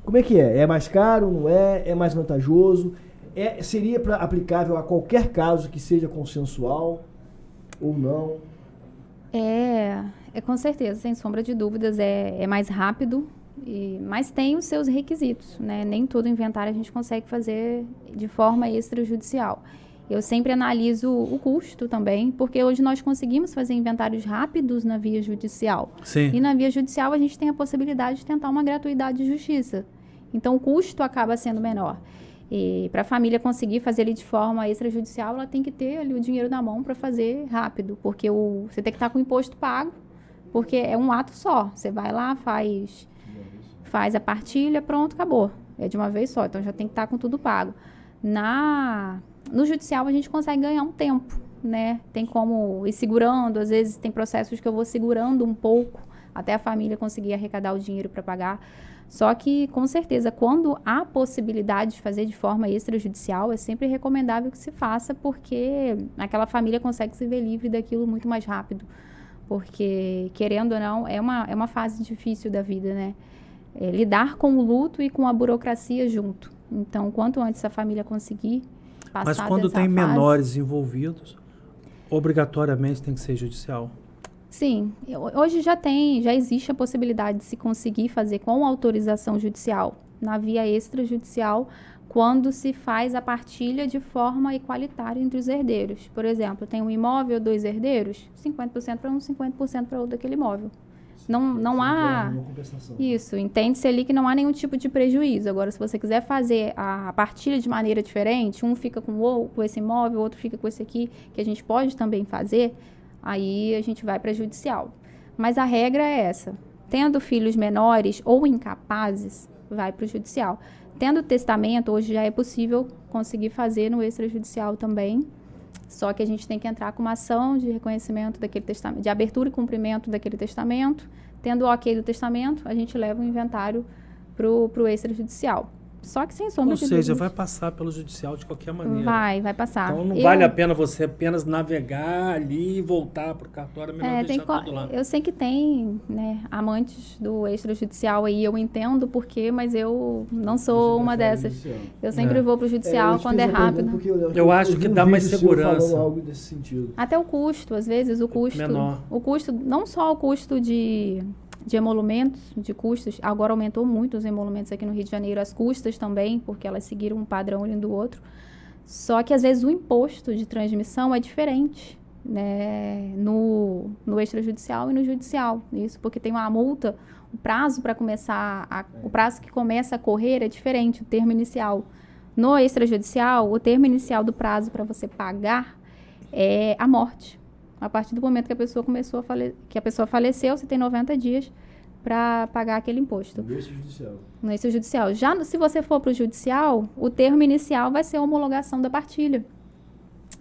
A: Como é que é? É mais caro, não é? É mais vantajoso? Seria aplicável a qualquer caso que seja consensual ou não?
B: Com certeza, sem sombra de dúvidas, é mais rápido, mas tem os seus requisitos, né? Nem todo inventário a gente consegue fazer de forma extrajudicial. Eu sempre analiso o custo também, porque hoje nós conseguimos fazer inventários rápidos na via judicial.
C: Sim.
B: E na via judicial a gente tem a possibilidade de tentar uma gratuidade de justiça. Então o custo acaba sendo menor. E para a família conseguir fazer ele de forma extrajudicial, ela tem que ter ali o dinheiro na mão para fazer rápido, porque você tem que estar com o imposto pago, porque é um ato só. Você vai lá, faz a partilha, pronto, acabou. É de uma vez só, então já tem que estar com tudo pago. No judicial a gente consegue ganhar um tempo, né? Tem como ir segurando, às vezes tem processos que eu vou segurando um pouco até a família conseguir arrecadar o dinheiro para pagar. Só que, com certeza, quando há possibilidade de fazer de forma extrajudicial, é sempre recomendável que se faça, porque aquela família consegue se ver livre daquilo muito mais rápido. Porque, querendo ou não, é uma fase difícil da vida, né? Lidar com o luto e com a burocracia junto. Então, quanto antes a família conseguir passar dessa fase...
C: Mas quando tem menores envolvidos, obrigatoriamente tem que ser judicial.
B: Sim, hoje já existe a possibilidade de se conseguir fazer com autorização judicial, na via extrajudicial, quando se faz a partilha de forma igualitária entre os herdeiros. Por exemplo, tem um imóvel, 2 herdeiros, 50% para um, 50% para outro daquele imóvel. Não há... Isso, entende-se ali que não há nenhum tipo de prejuízo. Agora, se você quiser fazer a partilha de maneira diferente, um fica com esse imóvel, outro fica com esse aqui, que a gente pode também fazer... Aí a gente vai para judicial. Mas a regra é essa. Tendo filhos menores ou incapazes, vai para o judicial. Tendo testamento, hoje já é possível conseguir fazer no extrajudicial também. Só que a gente tem que entrar com uma ação de reconhecimento daquele testamento, de abertura e cumprimento daquele testamento. Tendo o ok do testamento, a gente leva o inventário para o extrajudicial. Só que sem sombra
C: Ou
B: de
C: seja,
B: dúvidas.
C: vai passar pelo judicial de qualquer maneira.
B: Vai passar.
C: Então não vale a pena você apenas navegar ali e voltar para o cartório, é melhor deixar tudo lá.
B: Eu sei que tem, né, amantes do extrajudicial aí, eu entendo por quê, mas eu não sou uma dessas. Eu sempre vou para o judicial quando é rápido.
C: Eu acho que dá mais segurança.
A: Algo desse sentido.
B: Até o custo, às vezes, o custo...
C: Menor.
B: O custo, não só o custo de emolumentos, de custos, agora aumentou muito os emolumentos aqui no Rio de Janeiro, as custas também, porque elas seguiram um padrão um do outro. Só que, às vezes, o imposto de transmissão é diferente, né, no extrajudicial e no judicial. Isso porque tem uma multa, o prazo para começar, o prazo que começa a correr é diferente, o termo inicial. No extrajudicial, o termo inicial do prazo para você pagar é a morte. A partir do momento que a pessoa faleceu, você tem 90 dias para pagar aquele imposto. No extrajudicial. Já se você for para o judicial, o termo inicial vai ser a homologação da partilha.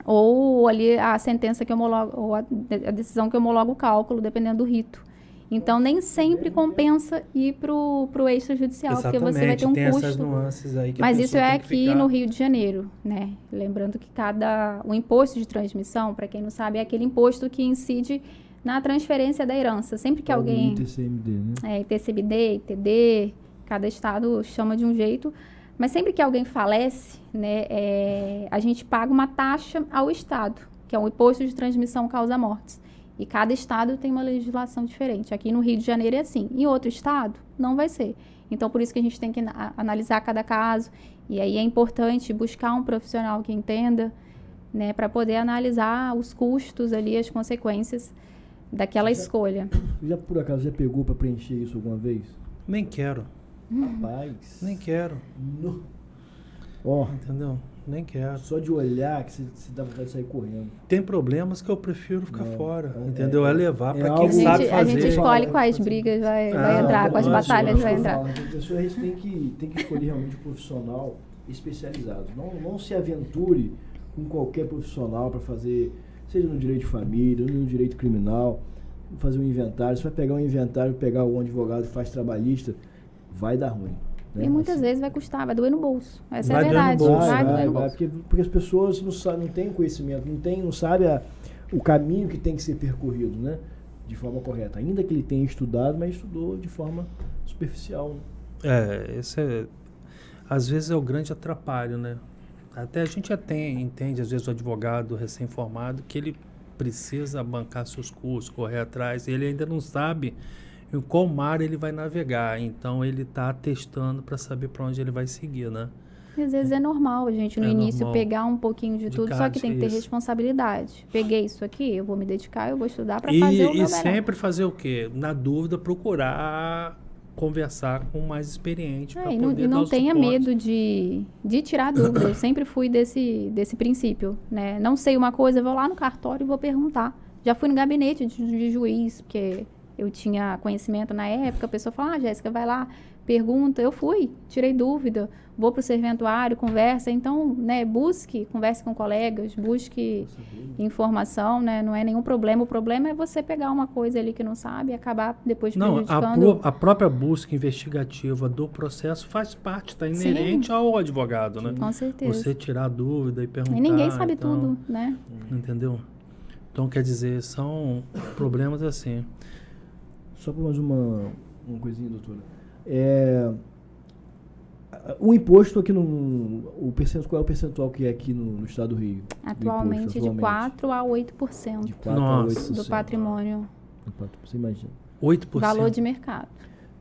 B: Ou ali a sentença que homologa, ou a decisão que homologa o cálculo, dependendo do rito. Então, nem sempre compensa ir para o extrajudicial,
C: exatamente,
B: porque você vai ter um
C: tem
B: custo.
C: Essas nuances aí que
B: mas
C: a
B: isso é aqui
C: ficar...
B: no Rio de Janeiro, né? Lembrando que o imposto de transmissão, para quem não sabe, é aquele imposto que incide na transferência da herança. Sempre que alguém...
A: ITCMD, né?
B: ITCMD, ITD, cada estado chama de um jeito. Mas sempre que alguém falece, né, a gente paga uma taxa ao estado, que é o imposto de transmissão causa mortes. E cada estado tem uma legislação diferente. Aqui no Rio de Janeiro é assim. Em outro estado, não vai ser. Então, por isso que a gente tem que analisar cada caso. E aí é importante buscar um profissional que entenda, né, para poder analisar os custos ali, as consequências daquela escolha.
A: Já por acaso já pegou para preencher isso alguma vez?
C: Nem quero.
A: Rapaz.
C: Nem quero. Entendeu? Nem quero.
A: Só de olhar que você dá vontade de sair correndo.
C: Tem problemas que eu prefiro ficar fora, entendeu? É levar para quem
A: algo,
C: sabe fazer.
B: A gente escolhe quais brigas vai entrar, quais batalhas vai entrar.
A: As pessoas têm que escolher realmente um profissional especializado. Não se aventure com qualquer profissional para fazer, seja no direito de família, no direito criminal, fazer um inventário. Se vai pegar um inventário, pegar um advogado que faz trabalhista, vai dar ruim.
B: E muitas vezes vai custar, vai doer no bolso. Essa
C: vai
B: é a verdade.
C: Vai
B: doer no bolso.
A: Porque as pessoas não têm conhecimento, não sabem o caminho que tem que ser percorrido, né? De forma correta. Ainda que ele tenha estudado, mas estudou de forma superficial. Né?
C: Às vezes é o grande atrapalho, né? Até a gente entende, às vezes, o advogado recém-formado, que ele precisa bancar seus custos, correr atrás, ele ainda não sabe em qual mar ele vai navegar, então ele está testando para saber para onde ele vai seguir, né?
B: E às vezes é normal a gente no início pegar um pouquinho de tudo, só que tem que ter responsabilidade. Peguei isso aqui, eu vou me dedicar, eu vou estudar para fazer o meu melhor.
C: E sempre fazer o quê? Na dúvida, procurar conversar com o mais experiente para poder dar o suporte. E não
B: tenha medo de tirar dúvida. Eu sempre fui desse princípio, né? Não sei uma coisa, eu vou lá no cartório e vou perguntar. Já fui no gabinete de juiz, porque eu tinha conhecimento na época, a pessoa fala, Jéssica, vai lá, pergunta. Eu fui, tirei dúvida, vou para o serventuário, conversa. Então, né, converse com colegas, busque informação, né? Não é nenhum problema. O problema é você pegar uma coisa ali que não sabe e acabar depois prejudicando.
C: A própria busca investigativa do processo faz parte, está inerente ao advogado, né?
B: Com certeza.
C: Você tirar dúvida e perguntar.
B: E ninguém sabe tudo, né?
C: Entendeu? Então, quer dizer, são problemas assim.
A: Só para mais uma coisinha, doutora. O imposto aqui qual é o percentual que é aqui no estado do Rio?
B: Atualmente de 4% a 8%.
A: De 4 a 8%.
B: Do patrimônio.
A: Você imagina.
C: 8%.
B: Valor de mercado.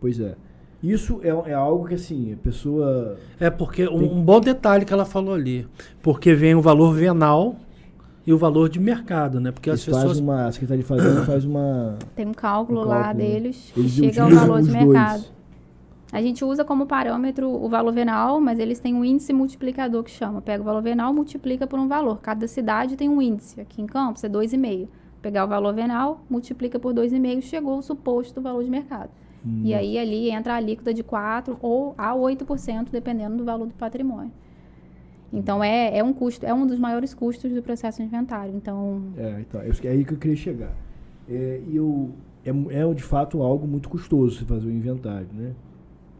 A: Pois é. Isso é algo que, assim, a pessoa...
C: porque um bom detalhe que ela falou ali. Porque vem o valor venal e o valor de mercado, né? Porque as pessoas...
A: A Secretaria de Fazenda faz uma...
B: Tem um cálculo lá deles,
A: que
B: chega ao valor de mercado. A gente usa como parâmetro o valor venal, mas eles têm um índice multiplicador que chama. Pega o valor venal, multiplica por um valor. Cada cidade tem um índice. Aqui em Campos é 2,5. Pegar o valor venal, multiplica por 2,5, chegou o suposto valor de mercado. E aí ali entra a alíquota de 4% ou a 8%, dependendo do valor do patrimônio. Então é um custo, é um dos maiores custos do processo de inventário. Então
A: É aí que eu queria chegar. É de fato algo muito custoso você fazer o inventário, né?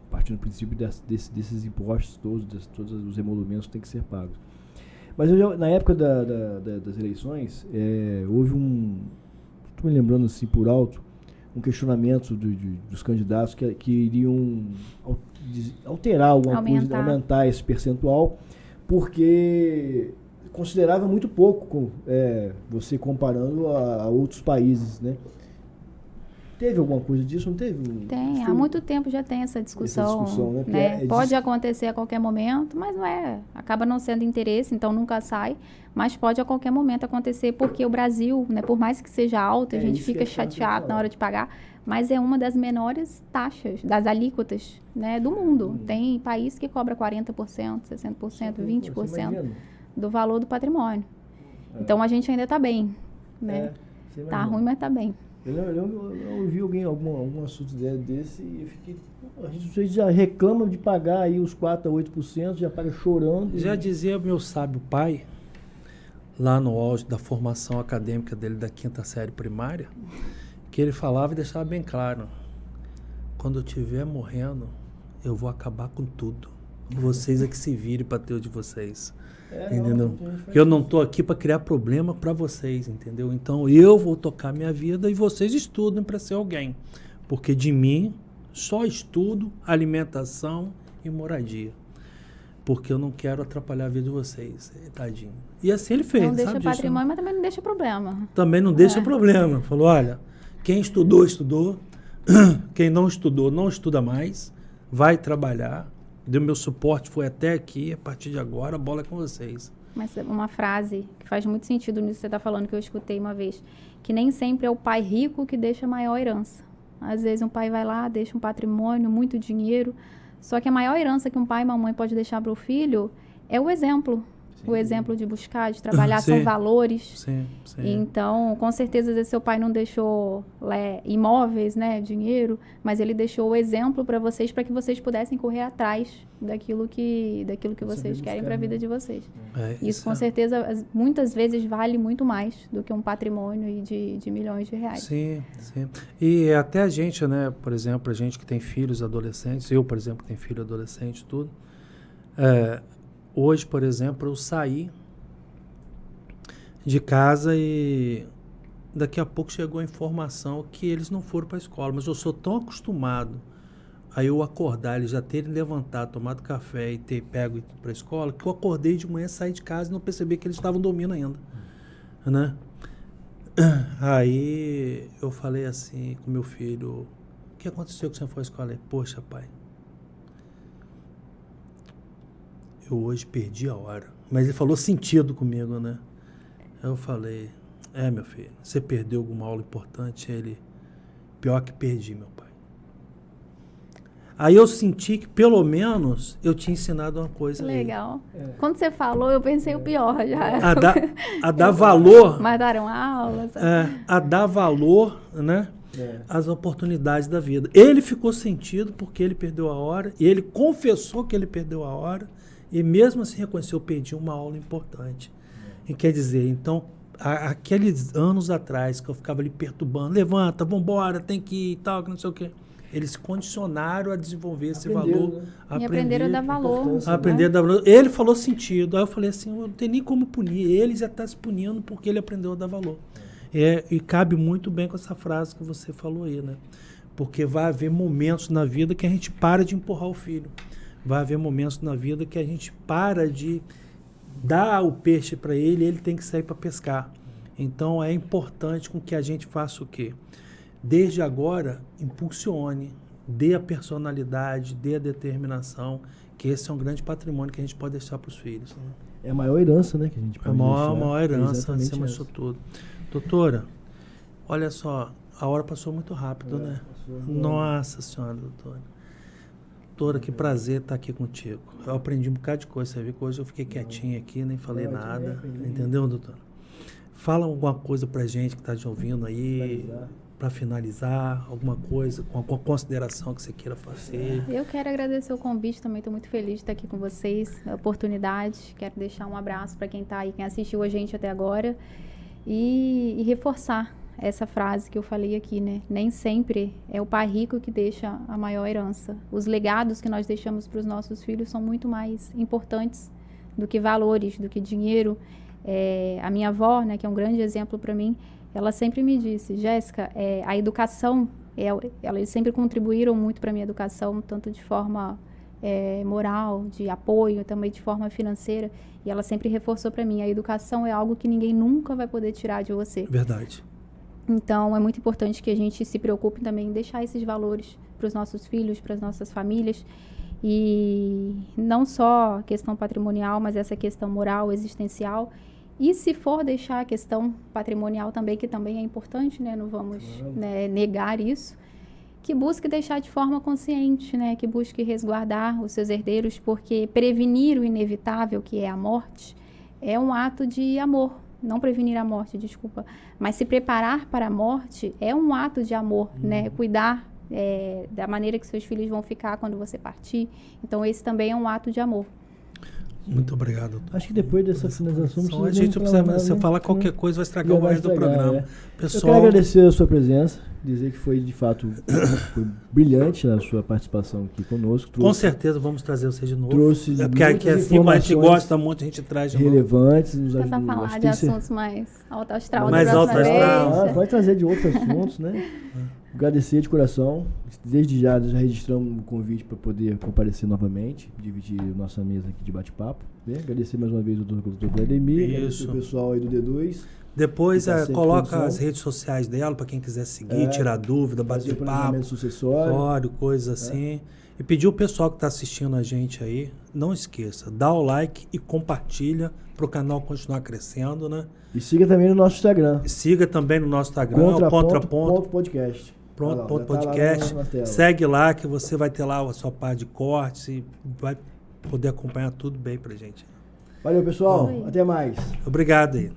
A: Partindo do princípio desses impostos todos os emolumentos têm que ser pagos. Mas na época das eleições, houve estou me lembrando assim por alto, um questionamento dos candidatos que iriam alterar alguma coisa, aumentar esse percentual, porque considerava muito pouco você comparando a outros países, né? Teve alguma coisa disso? Não teve?
B: Tem, há muito tempo já tem essa discussão, né? Pode acontecer a qualquer momento, mas acaba não sendo interesse, então nunca sai, mas pode a qualquer momento acontecer, porque o Brasil, né, por mais que seja alto, a gente fica chateado na hora de pagar, mas é uma das menores taxas, das alíquotas, né, do mundo. Tem país que cobra 40%, 60%, 20% do valor do patrimônio. Então a gente ainda está bem, né? Tá ruim, mas está bem.
A: Eu ouvi algum assunto desse e eu fiquei... A gente já reclama de pagar aí os 4% a 8%, já paga chorando.
C: Já dizia meu sábio pai, lá no auge da formação acadêmica dele da 5ª série primária, que ele falava e deixava bem claro: quando eu estiver morrendo, eu vou acabar com tudo. Vocês é que se virem para ter o de vocês. Entendeu? Eu não estou aqui para criar problema para vocês, entendeu? Então eu vou tocar minha vida e vocês estudem para ser alguém, porque de mim só estudo, alimentação e moradia, porque eu não quero atrapalhar a vida de vocês, tadinho. E assim ele fez.
B: Não deixa
C: sabe
B: patrimônio,
C: disso,
B: mas também não deixa problema.
C: Também não deixa problema. Falou: olha, quem estudou, estudou. Quem não estudou, não estuda mais. Vai trabalhar. Deu meu suporte, foi até aqui. A partir de agora, a bola é com vocês.
B: Mas uma frase que faz muito sentido nisso que você está falando, que eu escutei uma vez, que nem sempre é o pai rico que deixa a maior herança. Às vezes um pai vai lá, deixa um patrimônio, muito dinheiro, só que a maior herança que um pai e uma mãe pode deixar para o filho é o exemplo. Sim. O exemplo de buscar, de trabalhar, são valores.
C: Sim.
B: Então, com certeza, às vezes seu pai não deixou imóveis, né, dinheiro, mas ele deixou o exemplo para vocês, para que vocês pudessem correr atrás daquilo que vocês querem para a vida de vocês. Isso, com certeza, muitas vezes vale muito mais do que um patrimônio de milhões de reais.
C: Sim. E até a gente, né, por exemplo, a gente que tem filhos adolescentes, eu, por exemplo, que tenho filho adolescente, tudo, hoje, por exemplo, eu saí de casa e daqui a pouco chegou a informação que eles não foram para a escola, mas eu sou tão acostumado a eu acordar, eles já terem levantado, tomado café e ter pego para a escola, que eu acordei de manhã, saí de casa e não percebi que eles estavam dormindo ainda, né? Aí eu falei assim com meu filho: o que aconteceu que você foi à escola? Ele: poxa, pai, eu hoje perdi a hora. Mas ele falou sentido comigo, né? Eu falei: meu filho, você perdeu alguma aula importante? Ele: pior que perdi, meu pai. Aí eu senti que pelo menos eu tinha ensinado uma coisa.
B: Legal. Quando você falou, eu pensei o pior já.
C: A dar valor.
B: Mas deram aulas.
C: A dar valor, né? As oportunidades da vida. Ele ficou sentido porque ele perdeu a hora, e ele confessou que ele perdeu a hora, e mesmo assim reconheceu: eu perdi uma aula importante. E quer dizer, então, aqueles anos atrás que eu ficava ali perturbando: levanta, vambora, tem que ir e tal, que não sei o quê. Eles condicionaram a desenvolver esse valor.
B: Né? E aprenderam a dar valor.
C: Aprender a dar valor. Ele falou sentido. Aí eu falei assim: eu não tenho nem como punir. Ele já está se punindo porque ele aprendeu a dar valor. E cabe muito bem com essa frase que você falou aí, né? Porque vai haver momentos na vida que a gente para de empurrar o filho. Vai haver momentos na vida que a gente para de dar o peixe para ele, e ele tem que sair para pescar. Então é importante com que a gente faça o quê? Desde agora, impulsione, dê a personalidade, dê a determinação, que esse é um grande patrimônio que a gente pode deixar para os filhos. Né?
A: É a maior herança, né, que a gente pode deixar.
C: A maior herança, acima disso tudo. Doutora, olha só, a hora passou muito rápido, né? Nossa Senhora, doutora. Doutora, que prazer estar aqui contigo. Eu aprendi um bocado de coisa, você viu que hoje eu fiquei quietinho aqui, nem falei nada. Entendeu, doutora? Fala alguma coisa pra gente que está te ouvindo aí. para finalizar, alguma coisa, com alguma consideração que você queira fazer.
B: Eu quero agradecer o convite também, estou muito feliz de estar aqui com vocês, a oportunidade. Quero deixar um abraço para quem está aí, quem assistiu a gente até agora e reforçar essa frase que eu falei aqui, né? Nem sempre é o pai rico que deixa a maior herança. Os legados que nós deixamos para os nossos filhos são muito mais importantes do que valores, do que dinheiro. A minha avó, né, que é um grande exemplo para mim, ela sempre me disse, Jéssica, a educação, eles sempre contribuíram muito para a minha educação, tanto de forma moral, de apoio, também de forma financeira, e ela sempre reforçou para mim, a educação é algo que ninguém nunca vai poder tirar de você.
C: Verdade.
B: Então, é muito importante que a gente se preocupe também em deixar esses valores para os nossos filhos, para as nossas famílias, e não só a questão patrimonial, mas essa questão moral, existencial. E se for deixar a questão patrimonial também, que também é importante, né? Não vamos negar isso, que busque deixar de forma consciente, né? Que busque resguardar os seus herdeiros, porque prevenir o inevitável, que é a morte, é um ato de amor. Não prevenir a morte, desculpa. Mas se preparar para a morte é um ato de amor, né? Cuidar da maneira que seus filhos vão ficar quando você partir. Então, esse também é um ato de amor.
C: Muito obrigado, doutor.
A: Acho que depois dessa finalização não
C: a gente
A: precisa
C: precisa, se eu falar qualquer coisa vai estragar o resto do programa.
A: Pessoal, eu quero agradecer a sua presença, dizer que foi de fato foi brilhante a sua participação aqui conosco.
C: Com certeza vamos trazer você de novo.
A: Trouxe
C: porque aqui assim, como a gente gosta muito, a gente traz de
A: relevantes, nos
B: ajudam. Tentar falar de assuntos mais alto astral.
C: Mais alto astral.
A: Pode trazer de outros assuntos, né? Agradecer de coração. Desde já registramos o convite para poder comparecer novamente, dividir nossa mesa aqui de bate-papo. Né? Agradecer mais uma vez ao Dr. Vladimir, agradecer o pessoal aí do D2.
C: Depois coloca as redes sociais dela para quem quiser seguir, tirar dúvida, bater papo, sucessório, coisa assim. E pedir o pessoal que está assistindo a gente aí, não esqueça, dá o like e compartilha para o canal continuar crescendo, né?
A: E siga também no nosso Instagram.
C: Siga também no nosso Instagram,
A: Contraponto Podcast.
C: Ponto podcast. Segue lá que você vai ter lá a sua parte de cortes e vai poder acompanhar tudo bem pra gente.
A: Valeu, pessoal. Até mais.
C: Obrigado aí.